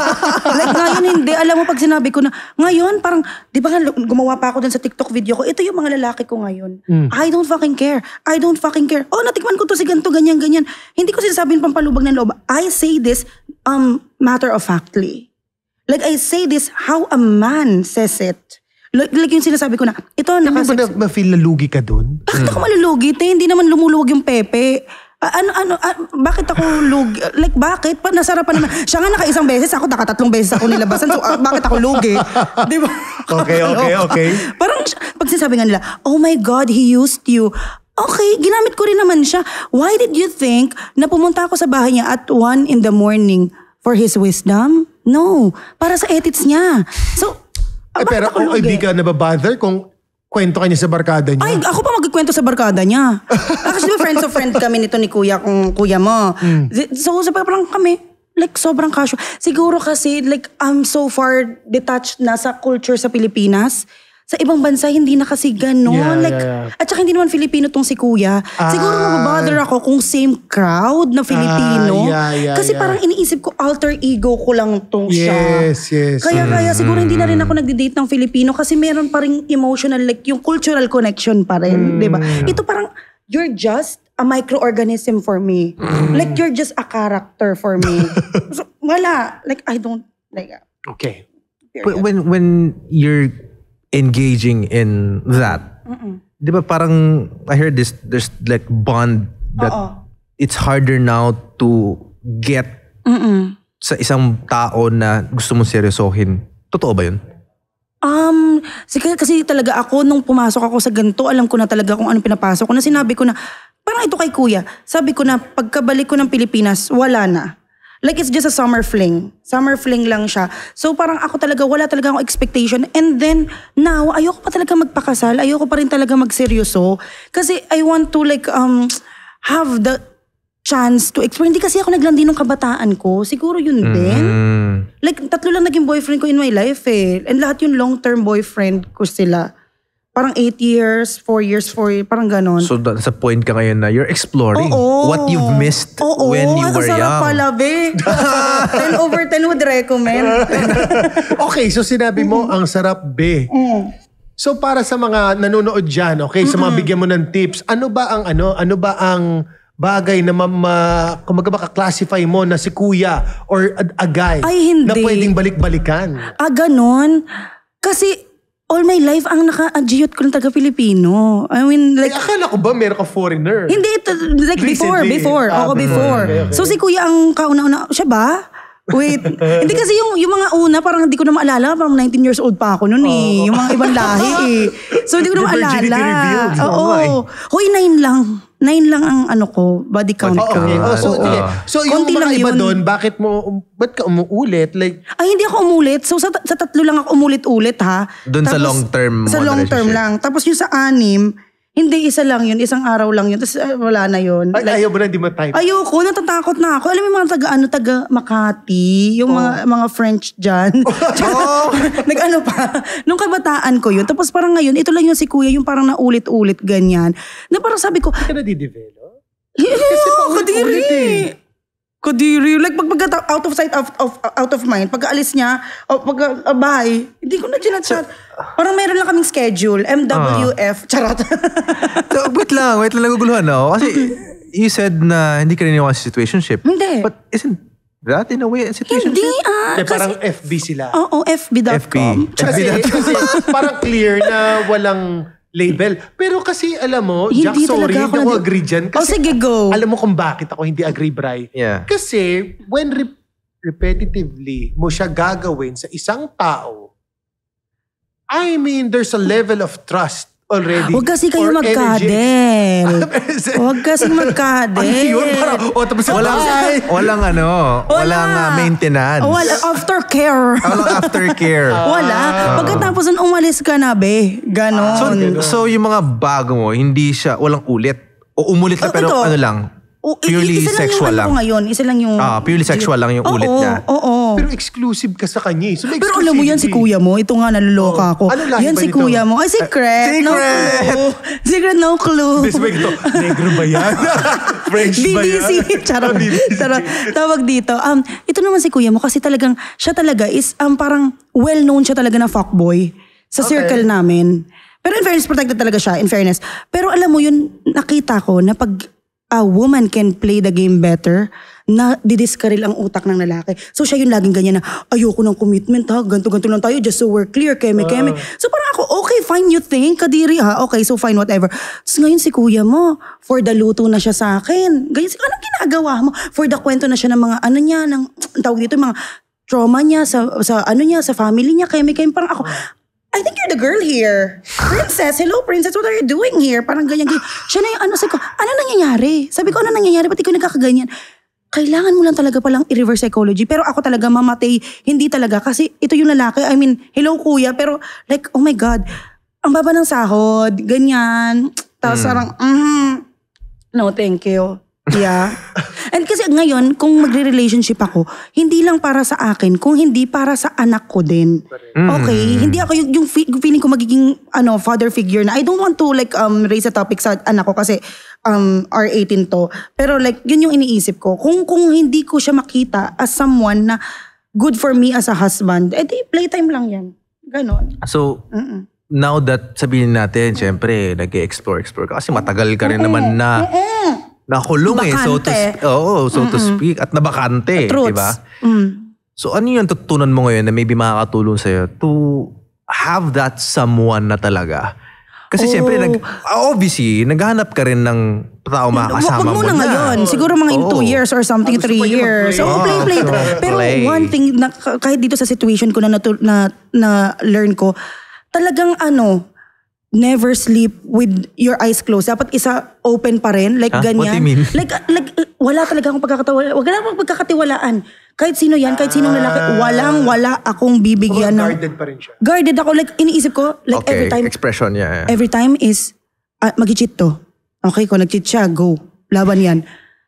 Like ngayon hindi. Alam mo pag sinabi ko na, ngayon parang, di ba nga gumawa pa ako dun sa TikTok video ko, ito yung mga lalaki ko ngayon. I don't fucking care. Oh, natikman ko to si ganito, ganyan. Hindi ko sinasabihin pampalubag ng loob. I say this matter of factly. Like I say this how a man says it. Like yung sinasabi ko na, ito Hindi ba ma-feel na lugi ka dun? Bakit ako malulugi? Hindi naman lumuluwag yung pepe. Bakit ako lugi? Like, bakit? Nasarapan naman. Siya nga naka-isang beses, ako naka-3 beses ako nilabasan. So, bakit ako lugi? Di ba? Okay. Parang, pag sinasabi nga nila, oh my God, he used you. Okay, ginamit ko rin naman siya. Why did you think na pumunta ako sa bahay niya at 1 in the morning for his wisdom? No. Para sa edits niya. So, pero kung hindi ka nababother, kung kwento ka niya sa barkada niya. Ay, ako pa magkikwento sa barkada niya. Actually, friends of friend kami nito ni kuya, kung kuya mo. So, parang kami, like, sobrang casual. Siguro kasi, like, I'm so far detached na sa culture sa Pilipinas. Sa ibang bansa, hindi na kasi gano'n. At saka hindi naman Filipino tong si kuya. Siguro mababother ako kung same crowd na Filipino. Kasi parang iniisip ko, alter ego ko lang tong siya. Yes. Kaya siguro hindi na rin ako nagdi-date ng Filipino kasi meron pa rin emotional, like yung cultural connection pa rin. Diba? Ito parang, you're just a microorganism for me. Like you're just a character for me. So, wala. Like I don't, like. Okay. When you're engaging in that, di ba parang, I heard this, there's like bond that it's harder now to get sa isang tao na gusto mong seryosohin. Totoo ba yun? Kasi talaga ako, nung pumasok ako sa ganito, alam ko na talaga kung anong pinapasok ko. Na sinabi ko na, parang ito kay kuya, sabi ko na pagkabalik ko ng Pilipinas, wala na. Like it's just a summer fling. Summer fling lang siya. So parang ako talaga, wala talaga akong expectation. And then now, ayoko pa talaga magpakasal. Ayoko pa rin talaga magseryoso. Kasi I want to like have the chance to explore. Hindi kasi ako naglandi nung kabataan ko. Siguro yun din. Like 3 lang naging boyfriend ko in my life eh. And lahat yung long-term boyfriend ko sila. Parang 8 years, 4 years, parang ganon. So sa point ka ngayon na you're exploring what you've missed when you were young. Oo, pala, be. 10/10 would recommend. Okay, so sinabi mo, ang sarap, be. So para sa mga nanonood dyan, okay, sa mga bigyan mo ng tips, ano ba ang bagay na kung magkaka-classify mo na si kuya or a guy na pwedeng balik-balikan? Ganon. Kasi all my life, ang naka-adjiyot ko ng taga-Pilipino. I mean, like... akala ko ba meron ka foreigner? Hindi, like Recently. before. Before. Okay. So si kuya ang kauna-una, siya ba? Wait. Hindi kasi yung mga una, parang hindi ko na maalala. Parang 19 years old pa ako noon eh. Yung mga ibang lahi eh. So hindi ko na maalala. Virginity revealed. Hoy, 9 lang. 9 lang ang body count ko. Okay. So yung konti mga lang iba yun. doon, ba't ka umuulit? Like, Ay, hindi ako umulit. So sa 3 lang ako umulit-ulit ha. Doon sa long term. Sa long term lang. Tapos yung sa 6, Hindi, isa lang yun. Isang araw lang yun. Tapos wala na yun. Ayaw mo na, hindi mo type. Ayoko, natatakot na ako. Alam mo yung mga taga Makati, yung mga French dyan. Nag-ano pa. Nung kabataan ko yun. Tapos parang ngayon, ito lang yung si Kuya, yung parang naulit-ulit ganyan. Na parang sabi ko, Hindi ka na di-develop? Kadiri. Kadiri. Like, pag out of sight, out of mind, pag-aalis niya, o pag-bahay, hindi ko na chat. Parang meron lang kaming schedule. MWF. Charot. So, wait lang, naguguluhan ako. Kasi you said na hindi ka rin yung situationship. Hindi. But isn't that in a way a situationship? Hindi Parang FB sila. Oo, FB.com. Kasi parang clear na walang label. Pero kasi alam mo, Hindi Jack, sorry, talaga ako hindi ako agree dyan. Kasi sige, go. alam mo kung bakit ako hindi agree, Bri. Yeah. Kasi when repetitively mo siya gagawin sa isang tao, I mean, there's a level of trust already. Huwag kasi kayo or energy. magkadel. Huwag kasi magkadel. Ano yun? Parang, tapos Walang maintenance. Wala, aftercare. Walang aftercare. Wala. Pagkatapos nun, umalis ka na, be. Ganon. So yung mga bago mo, hindi siya, walang ulit. O umulit na pero ito. ano lang? Purely sexual lang. Isa lang yung... Purely sexual lang yung ulit niya. Oo. Pero exclusive ka sa kanya. So, Pero alam mo yan si kuya mo, ito nga naloloka ako. Ano lahi Yan ba si nito? kuya mo. Ay, secret. No clue. Secret, no clue. This week ito, negro ba yan? French ba yan? BBC. Charot. Tawag dito. Ito naman si kuya mo kasi talagang, siya talaga is parang well-known siya talaga na fuckboy sa circle namin. Pero in fairness, protected talaga siya, in fairness. Pero alam mo yun, nakita ko na pag a woman can play the game better, na didiskaril ang utak ng lalaki. So siya yung laging ganyan na, ayoko ng commitment ha, ganto-ganto lang tayo, just so we're clear, keme. So parang ako, okay, fine you think, kadiri ha, okay, so fine, whatever. Tapos ngayon si kuya mo, for the luto na siya sa akin. Ganyan, anong ginagawa mo? For the kwento na siya ng mga ano niya, ng tawag dito, mga trauma niya, sa ano niya, sa family niya, keme. Parang ako, I think you're the girl here. Princess, hello princess, what are you doing here? Parang ganyan. Siya na yung ano, sabi ko, ano nangyayari? Sabi ko, ano nangyayari? Ba't ikaw nagkakaganyan? Kailangan mo lang talaga palang i-reverse psychology. Pero ako talaga, mamatay, hindi talaga. Kasi ito yung lalaki, I mean, hello kuya, pero like, oh my God, ang baba ng sahod, ganyan. Tapos parang, no, thank you. Yeah. And kasi ngayon, kung magre-relationship ako, hindi lang para sa akin, kung hindi para sa anak ko din. Okay? Hindi ako yung feeling ko magiging father figure na I don't want to like raise a topic sa anak ko kasi R18 to. Pero like yun yung iniisip ko. Kung hindi ko siya makita as someone na good for me as a husband, edi playtime lang yan. Ganon. So, now that sabihin natin, syempre, nag-explore ka kasi matagal ka rin naman na nakulong so to speak, at nabakante, di ba? So ano yung tutunan mo ngayon na maybe makakatulong sa'yo to have that someone na talaga? Kasi siyempre, obviously, naghanap ka rin ng tao makakasama mo na. Wag muna ngayon. Siguro mga in 2 years or something, 3 years. So, play. Pero one thing, na, kahit dito sa situation ko na learn ko, talagang never sleep with your eyes closed. Dapat isa open pa rin. Like ganyan. What do you mean? Like wala talaga akong pagkakatiwalaan. Kahit sino yan, kahit sinong lalaki, wala akong bibigyan ng... Guarded pa rin siya. Guarded ako. Like iniisip ko, like every time... expression, yeah. Every time is, mag-cheat to. Okay, kung nag-cheat siya, go. Laban yan.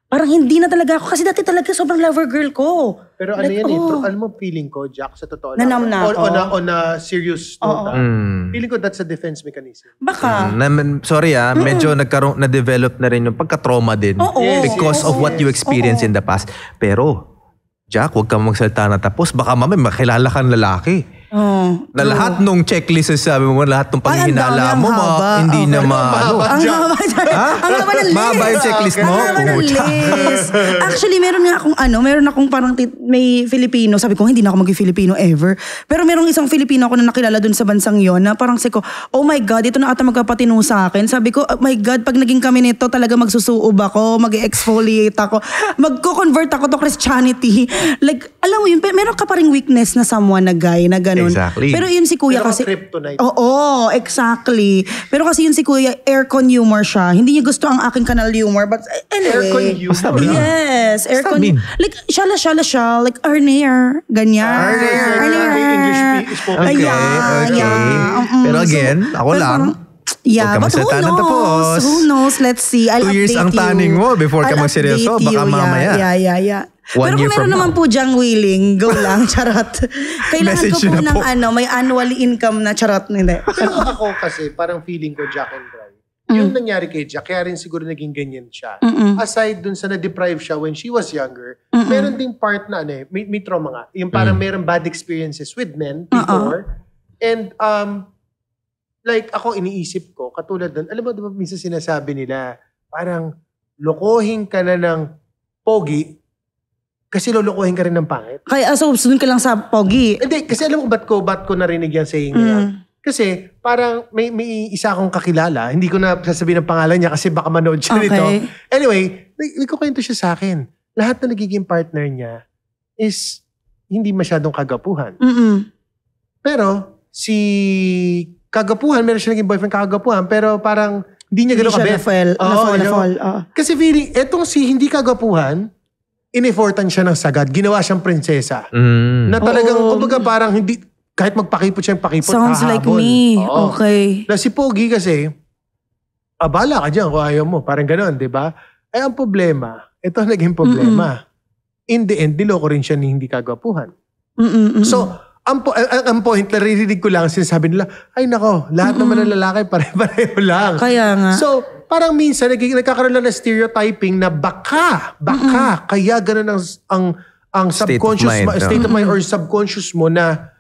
Parang hindi na talaga ako. Kasi dati talaga sobrang lover girl ko. Pero ano yan alam mo feeling ko, Jack, sa totoo Nanam na ako. On a serious note, feeling ko that's a defense mechanism. Baka. Sorry medyo na-develop na rin yung pagka-trauma din. Because of what you experienced in the past. Pero, Jack, huwag kang magsalita na tapos. Baka mamay makilala kang lalaki. Na lahat nung checklist, sabi mo, lahat ng panghihinala mo, hindi na Ang haba ng list. Mahaba yung checklist mo. Ang haba ng list. Actually, meron akong parang may Filipino. Sabi ko, hindi na ako mag-Filipino ever. Pero merong isang Filipino ako na nakilala dun sa bansang yon na parang ko, oh my God, ito na ata magkapatino sa akin. Sabi ko, oh my God, pag naging kami nito, talaga magsusuob ako, mag-exfoliate ako, magko-convert ako to Christianity. Like, alam mo yun, meron ka pa ring weakness na someone na guy na gano'n. Exactly. Pero yun si kuya kasi... kryptonite. Oo, exactly. Pero kasi yun si kuya, aircon humor siya. Hindi niya gusto ang aking kanal humor. But anyway. Aircon humor? Yes, aircon humor. Like, shala siya. Like, Arnair. Ganyan. Arnair. English spoken. Okay. Pero again, ako lang. Yeah, Huwag ka but who magsalita ng knows? tapos. Who knows? Let's see. I'll 2 years update ang you. tanning mo before ka I'll magseryoso. update Baka you. mamaya. Yeah. 1 Pero year kung from meron naman now. po dyang willing, go lang, charot. Kailangan Message ko po nyo na ng po. may annual income na charot. Hindi. Pero ako kasi, parang feeling ko Jack and Bri. Yung nangyari kay Jack, kaya rin siguro naging ganyan siya. Aside dun sa na-deprive siya when she was younger, meron ding part na may trauma nga. Yung parang meron bad experiences with men before. And like ako iniisip ko, katulad dun, alam mo diba minsan sinasabi nila, parang lokohin ka na ng pogi kasi lolokohin ka rin ng pangit. Kaya so, sunod ka lang sa pogi. Hindi, kasi alam mo ba't ko narinig yan saying na yan? Kasi parang may isa akong kakilala, hindi ko na sasabihin ng pangalan niya kasi baka manood siya nito. Anyway, nagkukwento siya sa akin. Lahat na nagiging partner niya is hindi masyadong kagapuhan. Pero si kagapuhan, meron siya naging boyfriend kagapuhan, pero parang hindi niya gano'n kabet. Na-fall. Kasi feeling, etong si hindi kagapuhan, in-effortan siya ng sagad. Ginawa siyang prinsesa. Na talagang, kumbaga parang hindi, kahit magpakipot siya, pakipot, Sounds like me. Okay. Na si Pogi kasi, abala ka dyan kung ayaw mo. Parang gano'n, di ba? Ay, ang problema, ito naging problema. In the end, niloko rin siya ni hindi kagapuhan. So, ang point, naririnig ko lang, sinasabi nila, ay nako, lahat naman ng lalaki, pare-pareho lang. Kaya nga. So, parang minsan, nagkakaroon lang ng stereotyping na baka, kaya gano'n ang State subconscious, of mind, state of mind or subconscious mo na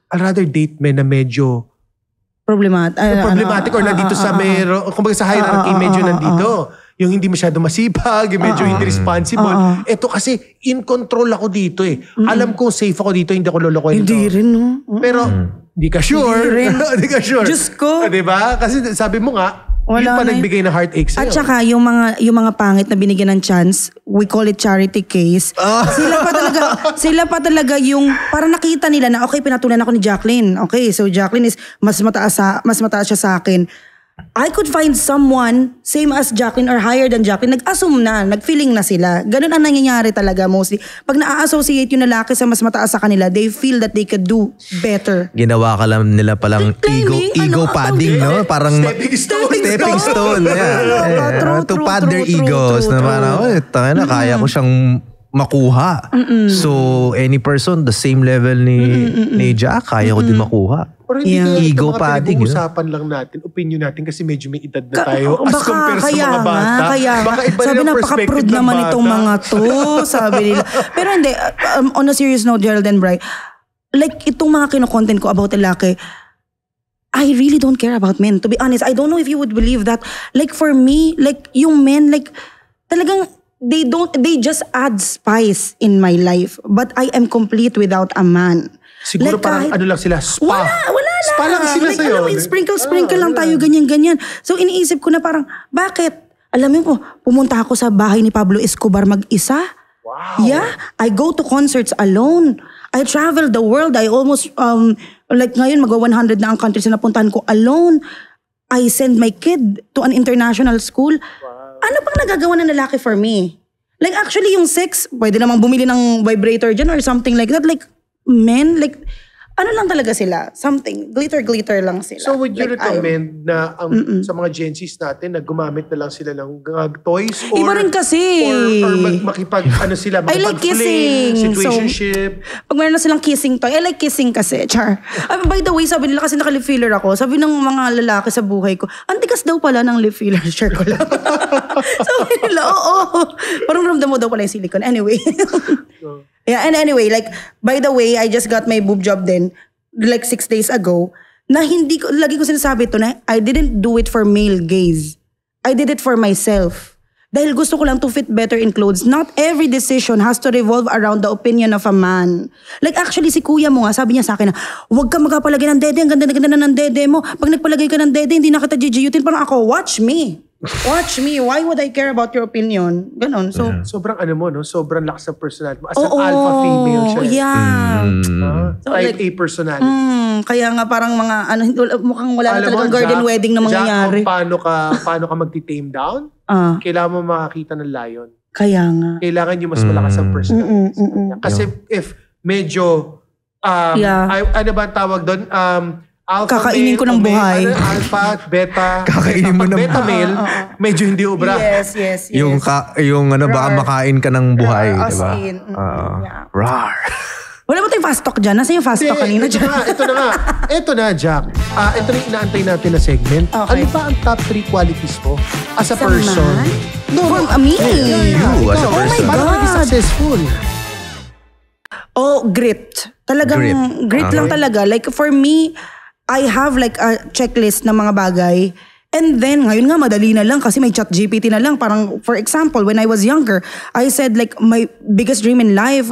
I'd rather date men na medyo problematic or nandito sa kumbaga sa hierarchy medyo nandito. Yung hindi masyado masipag, yung medyo hindi responsible. Ito kasi, in control ako dito eh. Alam kong safe ako dito, hindi ako lolokohin ito. Hindi rin, no? Pero, di ka sure. Di ka sure. Diyos ko. Diba? Kasi sabi mo nga, Wala yun pa na nagbigay ng heartache sa'yo. At saka, yung mga pangit na binigyan ng chance, we call it charity case. Sila pa talaga yung, para nakita nila na, okay, pinatulan ako ni Jacqueline. Okay, so Jacqueline is mas mataas siya sa akin. I could find someone same as Jacqueline or higher than Jacqueline. Nag-assume na, nag-feeling na sila. Ganun ang nangyayari talaga mostly. Pag na-associate yung lalaki sa mas mataas sa kanila, they feel that they could do better. Ginawa ka lang nila palang ego padding, no? Parang stepping stone. Yeah. To pad their egos. Na parang, kaya ko siyang makuha. So, any person, the same level ni Jack, kaya ko din makuha. Or hindi Ego kaya padding. pinag-uusapan lang natin, opinion natin kasi medyo may edad na tayo as compared sa mga bata. Kaya baka iba sabi rin ang napaka-prude perspective ng naman bata. itong mga to, sabi nila. Pero hindi, on a serious note, Gerald and Bri, like itong mga kino-content ko about lalaki, I really don't care about men. To be honest, I don't know if you would believe that. Like for me, like yung men, like talagang they just add spice in my life. But I am complete without a man. Siguro like, parang ano lang sila, spa. Wala Spa lang sila like, sa'yo. Alam mo, sprinkle lang tayo, ganyan-ganyan. So iniisip ko na parang, bakit? Alam mo, pumunta ako sa bahay ni Pablo Escobar mag-isa. Wow. Yeah, I go to concerts alone. I travel the world. I almost, like ngayon, mag-100 na ang countries na napuntahan ko alone. I send my kid to an international school. Wow. Ano pang nagagawa ng lalaki for me? Like actually, yung sex, pwede namang bumili ng vibrator dyan or something like that. Like, men, like, ano lang talaga sila? Something. Glitter lang sila. So would you like, recommend na sa mga Gen Zs natin na gumamit na lang sila ng toys? Or, iba rin kasi. Or makipag, I like kissing. Situationship. So, pag meron na silang kissing toy, I like kissing kasi, char. By the way, sabi nila kasi naka-lip filler ako. Sabi ng mga lalaki sa buhay ko, antikas daw pala ng lip filler. Share ko lang. Sabi nila, oo. Parang ramdam mo daw pala yung silicone. Anyway. Yeah, and anyway, like, by the way, I just got my boob job then, like 6 days ago, na hindi ko, lagi ko sinasabi to na, I didn't do it for male gaze. I did it for myself. Dahil gusto ko lang to fit better in clothes. Not every decision has to revolve around the opinion of a man. Like actually, si kuya mo nga, sabi niya sa akin na, huwag ka magpalagay ng dede, ang ganda-ganda na ng dede mo. Pag nagpalagay ka ng dede, hindi na kita jijiyutin. Parang ako, watch me. Watch me. Why would I care about your opinion? Ganon. So, sobrang ano mo, no? Sobrang lakas ng personality mo. As an alpha female siya. Yeah. So, type A personality. Kaya nga parang mga, mukhang wala na talagang garden wedding na mangyayari. Jack, paano ka magti-tame down? Kailangan mo makakita ng lion. Kaya nga. Kailangan yung mas malakas ang personality. Kasi if medyo, ano ba ang tawag doon? Kakainin ko ng buhay. Alpha, beta. Kakainin mo ng beta male, medyo hindi ubra. Yes. Yung baka makain ka ng buhay, Rar, di ba? as in, yeah. Rar. Wala mo tayong fast talk dyan? Nasa yung fast talk kanina dyan? Ito na, Jack. Ito na yung inaantay natin na segment. Okay. Ano ba ang top 3 qualities mo as a Sa person? man? For me? You as a Ikaw, person. paano naging successful? Oh, grit. Talagang grit lang talaga. Like for me, I have like a checklist ng mga bagay. And then, ngayon nga, madali na lang kasi may ChatGPT na lang. Parang, for example, when I was younger, I said like, my biggest dream in life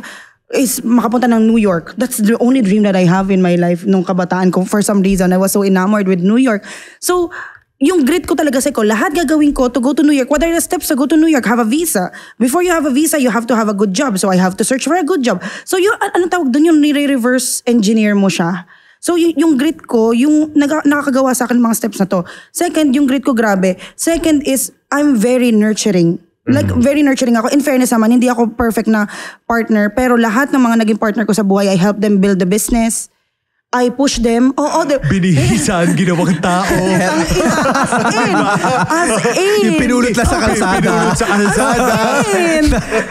is makapunta ng New York. That's the only dream that I have in my life nung kabataan ko. For some reason, I was so enamored with New York. So, yung grit ko talaga ko, lahat gagawin ko to go to New York. What are the steps to go to New York? Have a visa. Before you have a visa, you have to have a good job. So, I have to search for a good job. So, yung, anong tawag doon, yung nire-reverse engineer mo siya. So, yung grit ko, yung nakakagawa sa akin mga steps na to. Second, yung grit ko grabe. Second is, I'm very nurturing. Like, very nurturing ako. In fairness naman, hindi ako perfect na partner. Pero lahat ng mga naging partner ko sa buhay, I help them build the business. I push them. Binihisan, ginawang tao. As in. Yung pinulot lang sa kalsada.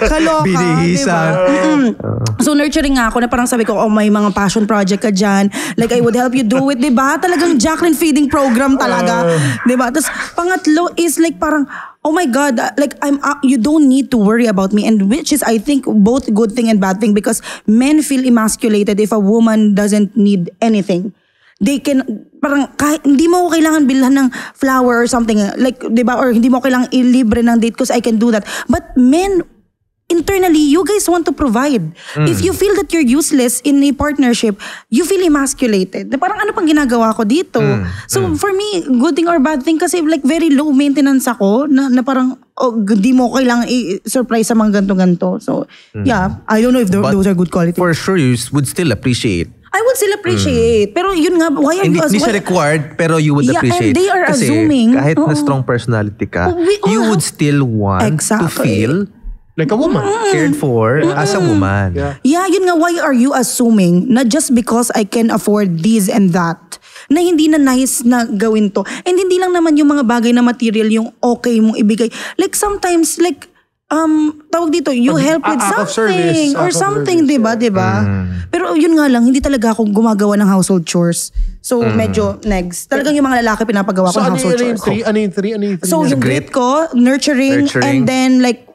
Kaloka. Binihisan. Diba? So nurturing nga ako na parang sabi ko, may mga passion project ka dyan. Like I would help you do it, diba? Talagang Jacqueline feeding program talaga. Diba? Tapos pangatlo is like parang, oh my God, like you don't need to worry about me, and which is I think both good thing and bad thing because men feel emasculated if a woman doesn't need anything. They can, parang kahit, hindi mo kailangan bilhan ng flower or something, like, di ba, or hindi mo kailangan ilibre ng date because I can do that. But men, internally, you guys want to provide. If you feel that you're useless in a partnership, you feel emasculated. Parang ano pang ginagawa ko dito? So for me, good thing or bad thing kasi like very low maintenance ako na parang di mo kailangan i-surprise sa mga ganto-ganto. So yeah, I don't know if those are good qualities. For sure, you would still appreciate. I would still appreciate. Pero yun nga, why are Hindi you siya required, pero you would appreciate. And they are kasi assuming. kahit na strong personality ka, you would still want to feel like a woman. Cared for as a woman. Yeah, yun nga, why are you assuming na just because I can afford this and that, na hindi na nice na gawin to? And hindi lang naman yung mga bagay na material yung okay mong ibigay. Like sometimes, like, tawag dito, you help with something or something, diba? Pero yun nga lang, hindi talaga ako gumagawa ng household chores. So medyo next. Talagang yung mga lalaki pinapagawa ko ng household chores. Ano yung three? So yung grit ko, nurturing, and then like,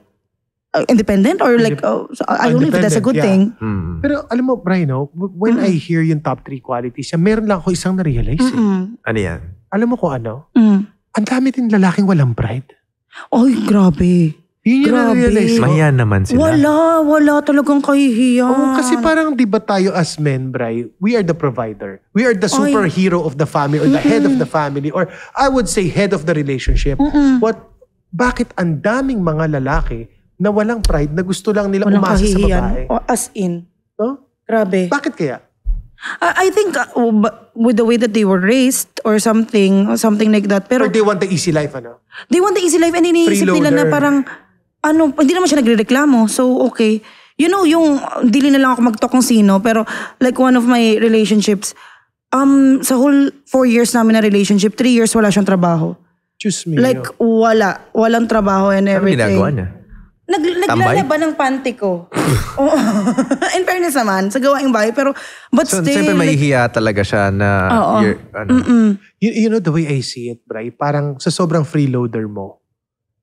independent or like, I don't know if that's a good thing. Pero alam mo, Brian, when I hear yung top 3 qualities, meron lang ako isang na-realize. Ano yan? Alam mo kung ano? Ang dami din lalaking walang pride. Ay, grabe. Yun yung na-realize ko. Mahiyan naman sila. Wala talagang kahihiyan. Kasi parang di ba tayo as men, Bri, we are the provider. We are the superhero of the family or the head of the family or I would say head of the relationship. Bakit ang daming mga lalaki na walang pride na gusto lang nila umasa sa babae? As in. No? Grabe. Bakit kaya? I think with the way that they were raised or something like that. Pero or they want the easy life, ano? They want the easy life and iniisip nila na parang hindi naman siya nagrereklamo. So, okay. You know, yung, dili na lang ako mag-talk kung sino, pero like one of my relationships, sa whole 4 years namin na relationship, 3 years wala siyang trabaho. Choose me. Like, walang trabaho and everything. Ano ginagawa niya? Naglalaba ng panty ko. In fairness naman, sa gawaing bahay, pero, but so, still. siyempre mahihiya talaga siya na, You know the way I see it, Bri, parang sa sobrang freeloader mo,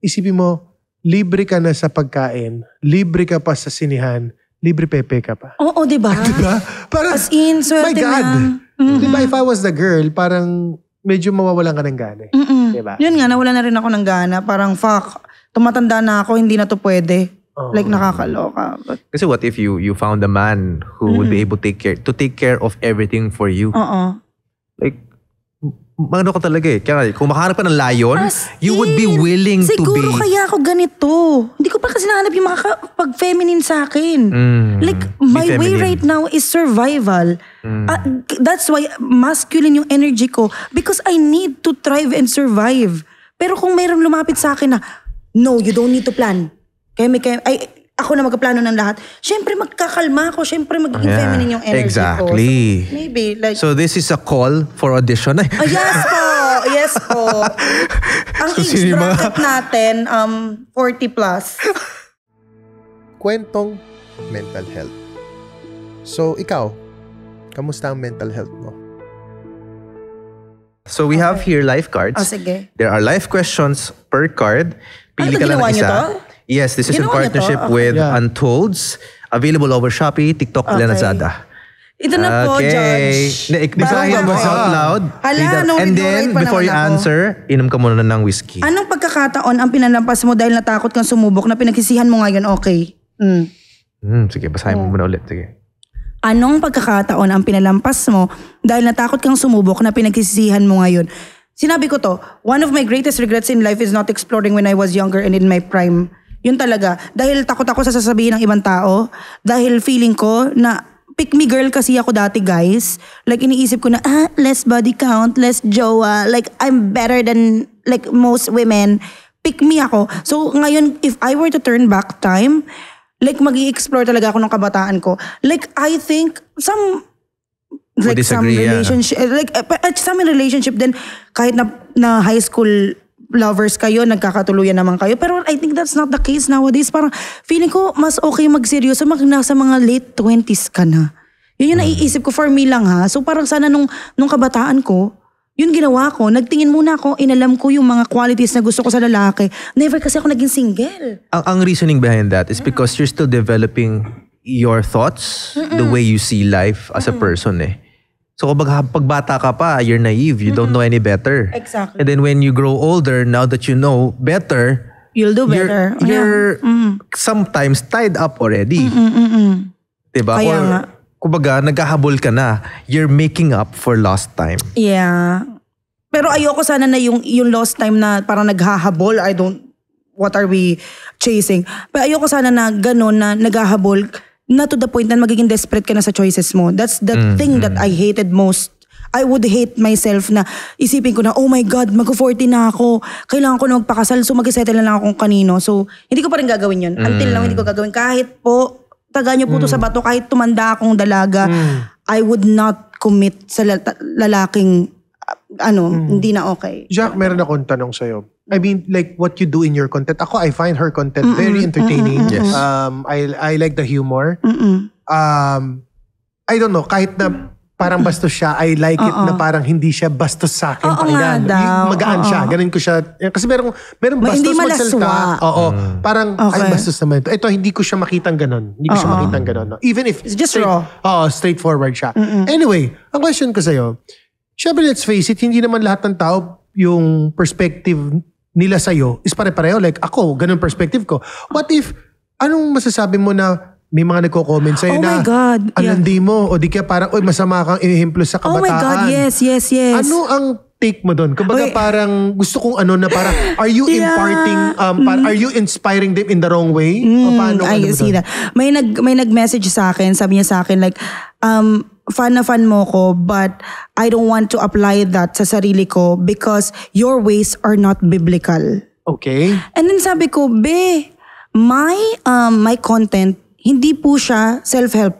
isipin mo, libre ka na sa pagkain, libre ka pa sa sinihan, libre pepe ka pa. Oo, diba? Diba? Parang, as in, swerte my God. na. Diba, if I was the girl, parang medyo mawawalan ka ng gana. Diba? Yun nga, nawala na rin ako ng gana. Parang, fuck, tumatanda na ako, hindi na to pwede. Like, nakakaloka. But, kasi what if you found a man who would be able to take care of everything for you? Like, ano ko talaga eh. Kaya kung makahanap ka ng lion, you would be willing to be... Siguro kaya ako ganito. Hindi ko pa kasi nahanap yung pag-feminine sa akin. Like, my way right now is survival. That's why masculine yung energy ko. Because I need to thrive and survive. Pero kung mayroong lumapit sa akin na, no, you don't need to plan. ako na magplano ng lahat, syempre magkakalma ako, syempre magiging feminine yung energy ko. Exactly. So, maybe like So this is a call for audition. yes po. Ang age bracket natin 40 plus. Kwentong mental health. So, ikaw, kamusta ang mental health mo? So we have here life cards. Sige. There are life questions per card. Pili ka lang ginawa ng niyo isa. to? Yes, this is in Ginawa niyo to? partnership Okay. with Yeah. Untolds. Available over Shopee, TikTok, Okay. Lazada. Ito na po, Judge. Basahin mo out loud. Hala, Read that. no, And wait then, pa before you naman ako. answer, inom ka muna ng whiskey. Anong pagkakataon ang pinalampas mo dahil natakot kang sumubok na pinagsisihan mo ngayon? Okay. Sige, basahin mo muna ulit. Sige. Anong pagkakataon ang pinalampas mo dahil natakot kang sumubok na pinagsisihan mo ngayon? Sinabi ko to, one of my greatest regrets in life is not exploring when I was younger and in my prime. Yun talaga. Dahil takot ako sa sasabihin ng ibang tao. Dahil feeling ko na pick me girl kasi ako dati, guys. Like iniisip ko na, less body count, less jowa. Like I'm better than like most women. Pick me ako. So ngayon, if I were to turn back time, like mag-i-explore talaga ako ng kabataan ko. Like I think some some relationship some relationship din kahit na high school lovers kayo, nagkakatuluyan naman kayo, pero I think that's not the case nowadays. Parang feeling ko mas okay magseryoso nasa mga late 20s ka na. Yun yung naiisip ko for me lang ha. So parang sana nung kabataan ko, yun ginawa ko, nagtingin muna ako, inalam ko yung mga qualities na gusto ko sa lalaki. Never kasi ako naging single. Ang reasoning behind that is because you're still developing your thoughts, the way you see life as a person eh. So pag bata ka pa, you're naive, you don't know any better. Exactly. And then when you grow older, now that you know better, You'll do better. You're sometimes tied up already. Diba? Kaya nga. Kumbaga, naghahabol ka na. You're making up for lost time. Yeah. Pero ayoko sana na yung lost time na parang naghahabol. What are we chasing? Pero ayoko sana na gano'n na naghahabol na to the point na magiging desperate ka na sa choices mo. That's the thing that I hated most. I would hate myself na isipin ko na, oh my God, mag-40 na ako. Kailangan ko na magpakasal, so mag-settle na lang akong kanino. So, hindi ko pa rin gagawin yun. Until now, hindi ko gagawin. Kahit po, taga nyo po to sa bato, kahit tumanda akong dalaga, I would not commit sa lalaking, hindi na okay. Jack, meron akong tanong sa'yo. I mean, like what you do in your content. Ako, I find her content very entertaining. Yes. I like the humor. I don't know, kahit na parang bastos siya, I like it na parang hindi siya bastos sa akin. Pakinggan. Magaan siya. Ganun ko siya. Kasi merong bastos hindi magsalita. malaswa. Oo. Parang, ay Okay. bastos naman ito. Ito, hindi ko siya makitang ganun. Hindi ko siya makitang ganun. No? Even if It's just raw. Oo, straightforward siya. Anyway, ang question ko sa'yo, syempre, let's face it, hindi naman lahat ng tao yung perspective nila sa'yo is pare-pareho. Like ako, ganun perspective ko. What if, anong masasabi mo na may mga nagko-comment sa'yo Oh na my God, ang yeah. landi mo o di kaya parang, oy, masama kang ihemplo sa Oh kabataan. my God, yes. Ano ang take mo doon? Kumbaga Okay. parang gusto kong na parang, are you Yeah. imparting, are you inspiring them in the wrong way? O paano? I see that. May nag-message sa akin, sabi niya sa akin like, fan na fan mo ko, but I don't want to apply that sa sarili ko because your ways are not biblical. Okay. And then sabi ko, my content, hindi po siya self-help.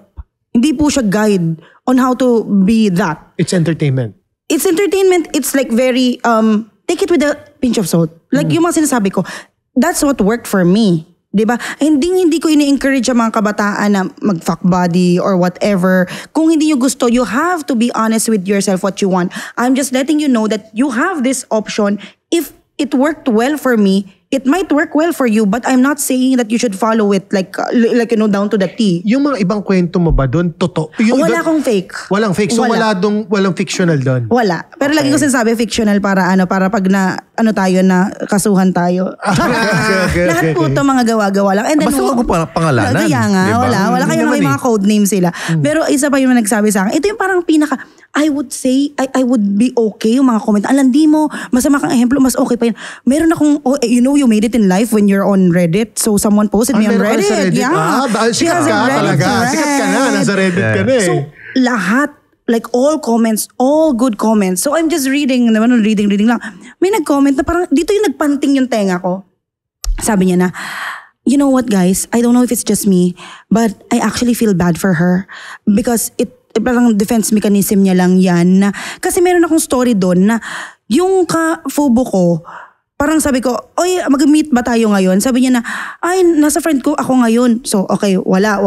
Hindi po siya guide on how to be that. It's entertainment. It's entertainment. It's like very, take it with a pinch of salt. Like yung mga sinasabi ko, that's what worked for me. Diba? Hindi ko ini-encourage ang mga kabataan na mag-fuck body or whatever. Kung hindi nyo gusto, you have to be honest with yourself what you want. I'm just letting you know that you have this option. If it worked well for me, it might work well for you, but I'm not saying that you should follow it like down to the T. Yung mga ibang kwento mo ba doon, totoo? Yung Wala akong fake. Walang fake. So walang fictional doon. Wala. Pero lagi ko sinasabi fictional para pag na tayo na kasuhan tayo. Okay. Lahat po ito mga gawa-gawa lang. And then, Basta wag mo pangalanan. Kaya nga, diba? wala kayo Hindi may naman mga code name sila. Pero isa pa yung nagsabi sa akin, ito yung parang pinaka, I would say, I would be okay yung mga comment. Alandi mo, masama kang ehemplo, mas okay pa yun. Meron akong, you made it in life when you're on Reddit. So someone posted me on meron ka Reddit. sa Reddit? Yeah. Sikat Because ka of Reddit, talaga. correct. Sikat ka na. Nasa Reddit ka na eh. So, lahat, like all comments, all good comments. So I'm just reading lang. May nag-comment na parang, dito yung nagpanting yung tenga ko. Sabi niya na, you know what, guys? I don't know if it's just me, but I actually feel bad for her because parang defense mechanism niya lang yan. Kasi meron akong story doon na yung ka-phobo ko, parang sabi ko, oy, mag-meet ba tayo ngayon? Sabi niya na, ay, nasa friend ko ako ngayon. So, okay, wala.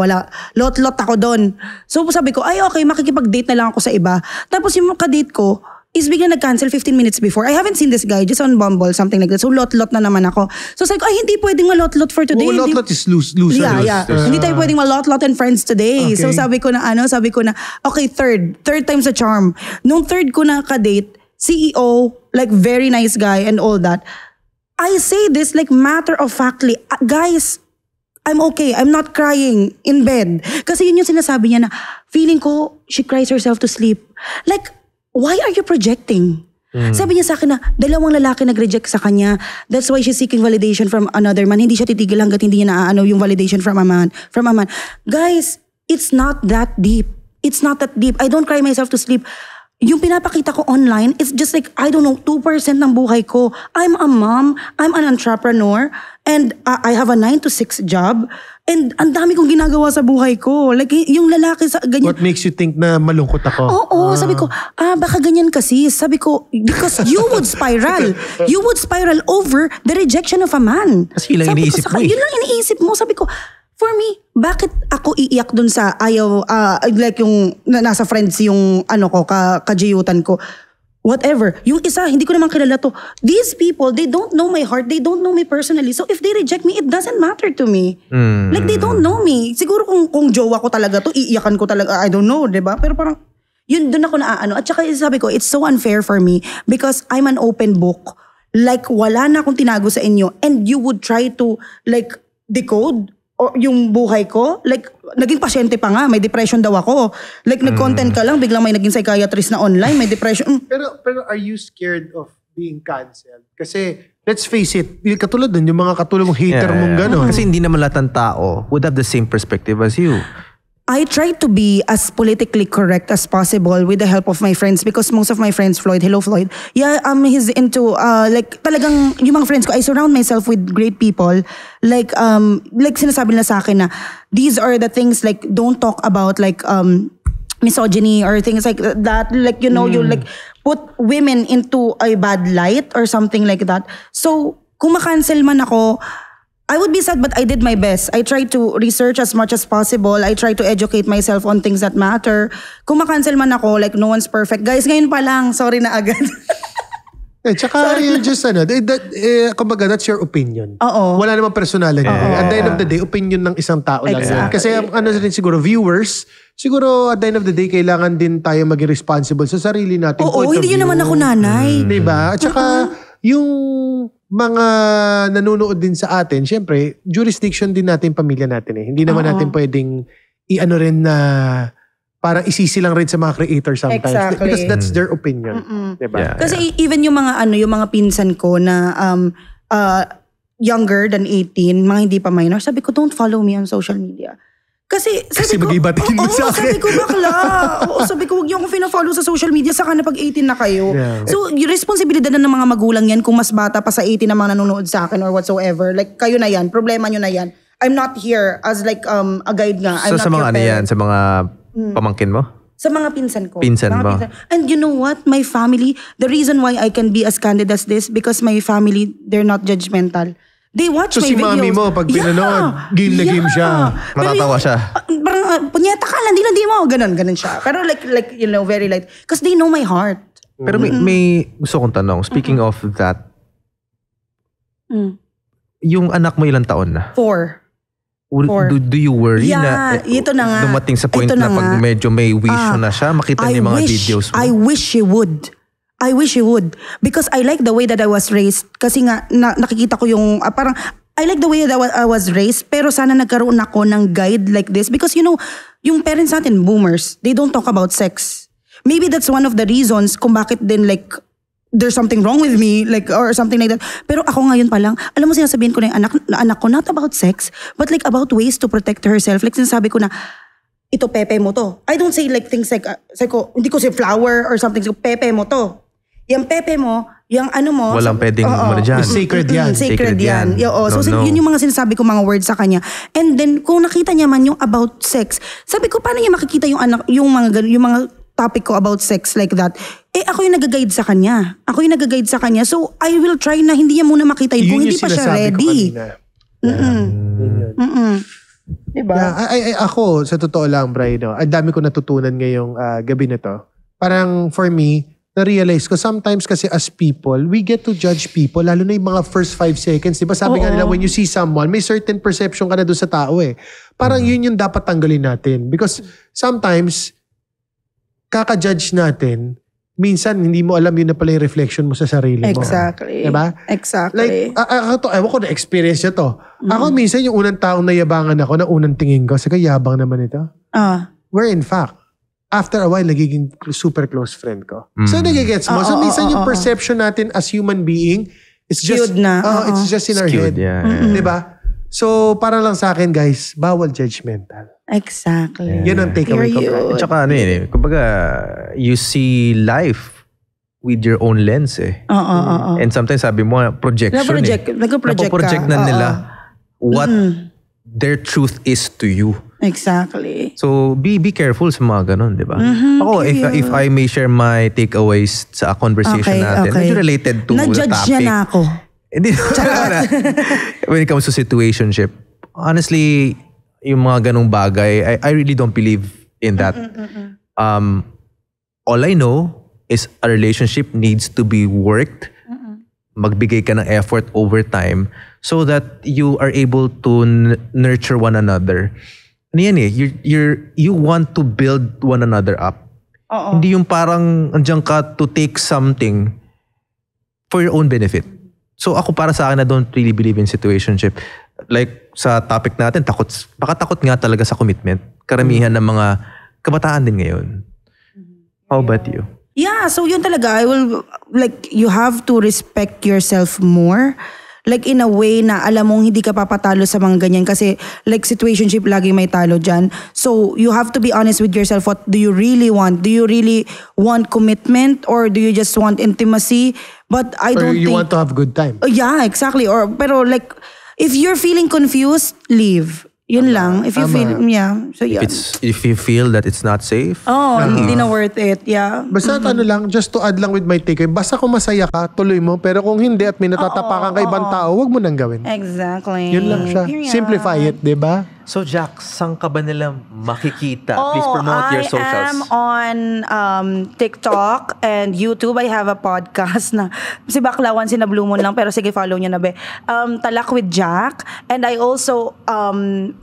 Lot ako doon. So, sabi ko, ay, okay, makikipag-date na lang ako sa iba. Tapos yung ka-date ko, is biglang nag-cancel 15 minutes before. I haven't seen this guy, just on Bumble, something like that. So, lot na naman ako. So, sabi ko, ay, hindi pwedeng malot-lot for today. Lot is loser. Yeah. Hindi tayo pwedeng malot-lot and friends today. Okay. So, sabi ko na, okay, third time sa charm. Nung third ko na ka-date, CEO, like very nice guy and all that. I say this like matter-of-factly, guys, I'm okay. I'm not crying in bed. Kasi yun yung sinasabi niya na, feeling ko, she cries herself to sleep. Like, why are you projecting? Sabi niya sa akin na 2 lalaki nag-reject sa kanya. That's why she's seeking validation from another man. Hindi siya titigil hanggat hindi niya naaano yung validation from a man. Guys, it's not that deep. It's not that deep. I don't cry myself to sleep. Yung pinapakita ko online, it's just like, I don't know, 2% ng buhay ko. I'm a mom, I'm an entrepreneur, and I have a 9-to-6 job, and ang dami kong ginagawa sa buhay ko. Like, yung lalaki sa ganyan. What makes you think na malungkot ako? Oo, sabi ko, baka ganyan kasi. Sabi ko, because you would spiral. You would spiral over the rejection of a man. Kasi yun lang iniisip mo eh. Yun lang iniisip mo. Sabi ko, for me, bakit ako iiyak dun sa ayaw, like yung nasa friends yung kajiyutan ko. Whatever. Yung isa, hindi ko naman kilala to. These people, they don't know my heart. They don't know me personally. So if they reject me, it doesn't matter to me. Like they don't know me. Siguro kung jowa ko talaga to, iiyakan ko talaga. I don't know, diba? Pero parang, yun dun ako naaano. At saka sabi ko, it's so unfair for me because I'm an open book. Like wala na akong tinago sa inyo. And you would try to like decode o yung buhay ko, like, naging pasyente pa nga, may depression daw ako. Like, nag-content ka lang, biglang may naging psychiatrist na online, may depression. Pero are you scared of being cancelled? Kasi, let's face it, katulad dun, yung mga katulad mong hater mong gano'n. Kasi hindi naman lahat ng tao would have the same perspective as you. I try to be as politically correct as possible with the help of my friends because most of my friends, Floyd, hello Floyd, yeah, he's into, like, talagang, yung mga friends ko, I surround myself with great people. Like sinasabi nila sa akin na, these are the things, like, don't talk about, like, misogyny or things like that. Like, you know, you, like, put women into a bad light or something like that. So, kung makancel man ako, I would be sad, but I did my best. I tried to research as much as possible. I tried to educate myself on things that matter. Kung makancel man ako, like, no one's perfect. Guys, ngayon pa lang, sorry na agad. Tsaka yun just kumbaga, that's your opinion. Oo. Wala namang personality. At the end of the day, opinion ng isang tao lang yan. Kasi rin siguro, viewers, siguro at the end of the day, kailangan din tayo maging responsible sa sarili natin. Oo, hindi yun naman ako nanay. Diba? At saka, yung mga nanonood din sa atin, syempre, jurisdiction din natin, pamilya natin eh. Hindi naman natin pwedeng i-ano rin na parang isisi lang rin sa mga creator sometimes. Exactly. Because that's their opinion. Diba? Yeah. Kasi even yung mga pinsan ko na younger than 18, mga hindi pa minor, sabi ko, don't follow me on social media. Kasi sabi ko, mag-ibatiin mo sa akin. Sabi ko, bakla. Sabi ko, huwag niyo akong fina-follow sa social media saka na pag 18 na kayo. Yeah. So, yung responsibilidad na ng mga magulang yan kung mas bata pa sa 18 na mga nanonood sa akin or whatsoever. Like, kayo na yan. Problema nyo na yan. I'm not here as like a guide nga. I'm So not sa mga your ano yan? parent. Sa mga pamangkin mo? Sa mga pinsan ko. Pinsan Mga mo? And you know what? My family, the reason why I can be as candid as this, because my family, they're not judgmental. They watch So my si videos. mami mo, pag pinanood, game na game siya. Pero Matatawa yung- siya. Parang, punyeta ka, landi mo. Ganun siya. Pero like, you know, very light. Because they know my heart. Pero may gusto kong tanong. Speaking of that, yung anak mo ilang taon na? 4. Four. Do you worry Yeah, na ito na nga. dumating sa point Ito na na pag nga. medyo may vision na siya, makita niya yung mga videos mo? I wish he would. I wish he would. Because I like the way that I was raised. Kasi nga, nakikita ko yung, parang, I like the way that I was raised, pero sana nagkaroon ako ng guide like this. Because you know, yung parents natin, boomers, they don't talk about sex. Maybe that's one of the reasons kung bakit din like, there's something wrong with me, like, or something like that. Pero ako ngayon pa lang, alam mo sinasabihin ko na yung anak ko, not about sex, but like about ways to protect herself. Like sinasabi ko na, ito pepe mo to. I don't say like things like, hindi ko say flower or something, so pepe mo to. Yung pepe mo, Yung ano mo. Walang pwedeng dyan. Sacred yan. Sacred yan. No, So no. yun yung mga sinasabi ko mga words sa kanya. And then kung nakita niya man yung about sex, sabi ko paano niya makikita yung mga topic ko about sex like that. Ako yung nag-guide sa kanya. So I will try na hindi niya muna makita yun kung hindi pa siya ready. Diba? Ako, sa totoo lang, Bri, no, ang dami ko natutunan ngayong gabi na to. Parang for me, na-realize ko, sometimes kasi as people, we get to judge people, lalo na yung mga first 5 seconds. Diba sabi nga nila, when you see someone, may certain perception ka na doon sa tao eh. Parang yun yung dapat tanggalin natin. Because sometimes, kaka-judge natin, minsan hindi mo alam yun na pala yung reflection mo sa sarili mo. Exactly. Diba? Exactly. Like, ewan ko na-experience nyo to. Ako minsan yung unang taong nayabangan ako na unang tingin ko, sige, yabang naman ito. Where in fact, after a while, nagiging super close friend ko. So, nagigets mo. So, minsan yung perception natin as human being, it's just, it's just in our head. Yeah. Diba? So, para lang sa akin, guys, bawal judgmental. Exactly. Yun ang takeaway ko. At saka kumbaga, you see life with your own lens eh. And sometimes sabi mo, projection Napoproject na nila what their truth is to you. Exactly. So, be careful sa mga ganun, di ba? Ako, if I may share my takeaways sa conversation natin, medyo related to the topic. Na-judge niya na ako. When it comes to situationship, honestly, yung mga ganung bagay, I really don't believe in that. All I know is a relationship needs to be worked. Magbigay ka ng effort over time so that you are able to nurture one another. Ano yan eh, you want to build one another up. Hindi yung parang andyan ka to take something for your own benefit. So ako para sa akin, I don't really believe in situationship. Like sa topic natin, baka takot nga talaga sa commitment. Karamihan ng mga kabataan din ngayon. How about you? Yeah, so yun talaga. You have to respect yourself more. Like in a way na alam mong hindi ka papatalo sa mga ganyan kasi like situationship lagi may talo dyan. So you have to be honest with yourself. What do you really want? Do you really want commitment or do you just want intimacy? But I don't think... Or you want to have good time. Yeah, exactly. Pero like, if you're feeling confused, leave. Yun lang. If you feel, So yeah. If you feel that it's not safe, hindi na worth it. Yeah. Basta ano lang, just to add lang with my takeaway, basta kung masaya ka, tuloy mo. Pero kung hindi at may natatapakan ka ibang tao, wag mo nang gawin. Exactly. Yun lang siya. Simplify it, di ba? So Jack, saan ka ba nila makikita? Please promote your socials. I am on TikTok and YouTube. I have a podcast na si Baklawan, Blue Moon lang, pero sige follow niyo na be. Talak with Jack. And I also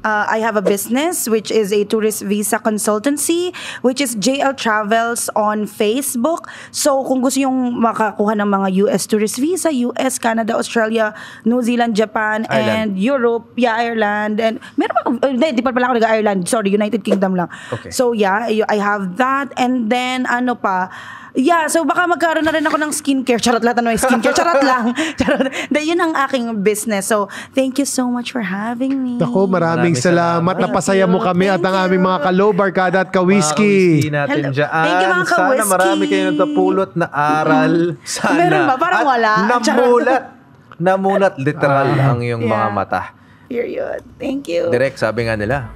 I have a business which is a tourist visa consultancy which is JL Travels on Facebook. So kung gusto yung makakuha ng mga US tourist visa, US, Canada, Australia, New Zealand, Japan, and Europe, Ireland, and meron di pa pala ako nag-Ireland. Sorry, United Kingdom lang. Okay. So yeah, I have that. And then ano pa? Yeah, so baka magkaroon na rin ako ng skincare. Charot lahat ano yung skincare. Charot lang. Charot. Yun ang aking business. So thank you so much for having me. Naku, maraming salamat. Napasaya mo kami at ang aming mga ka-low barkada at ka-whiskey. Natin dyan. Thank you, mga ka-whiskey. Sana marami kayo natapulot na aral. Sana. Meron ba? Parang at wala. Namulat literal ang iyong mga mata. Period. Thank you. Direk, sabi nga nila,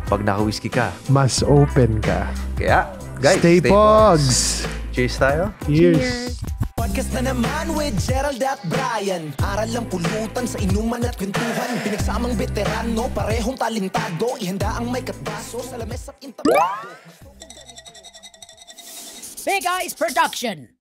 pag naka-whiskey ka, Mas open ka. kaya, guys, Stay pogs! Cheers tayo. Cheers! Podcast na naman with Gerald at Brian. Aral lang pulutan sa inuman at kwentuhan. Pinagsamang veterano, parehong talentado. Ihanda ang may katbaso sa lames at intablado. Big Eyes Production.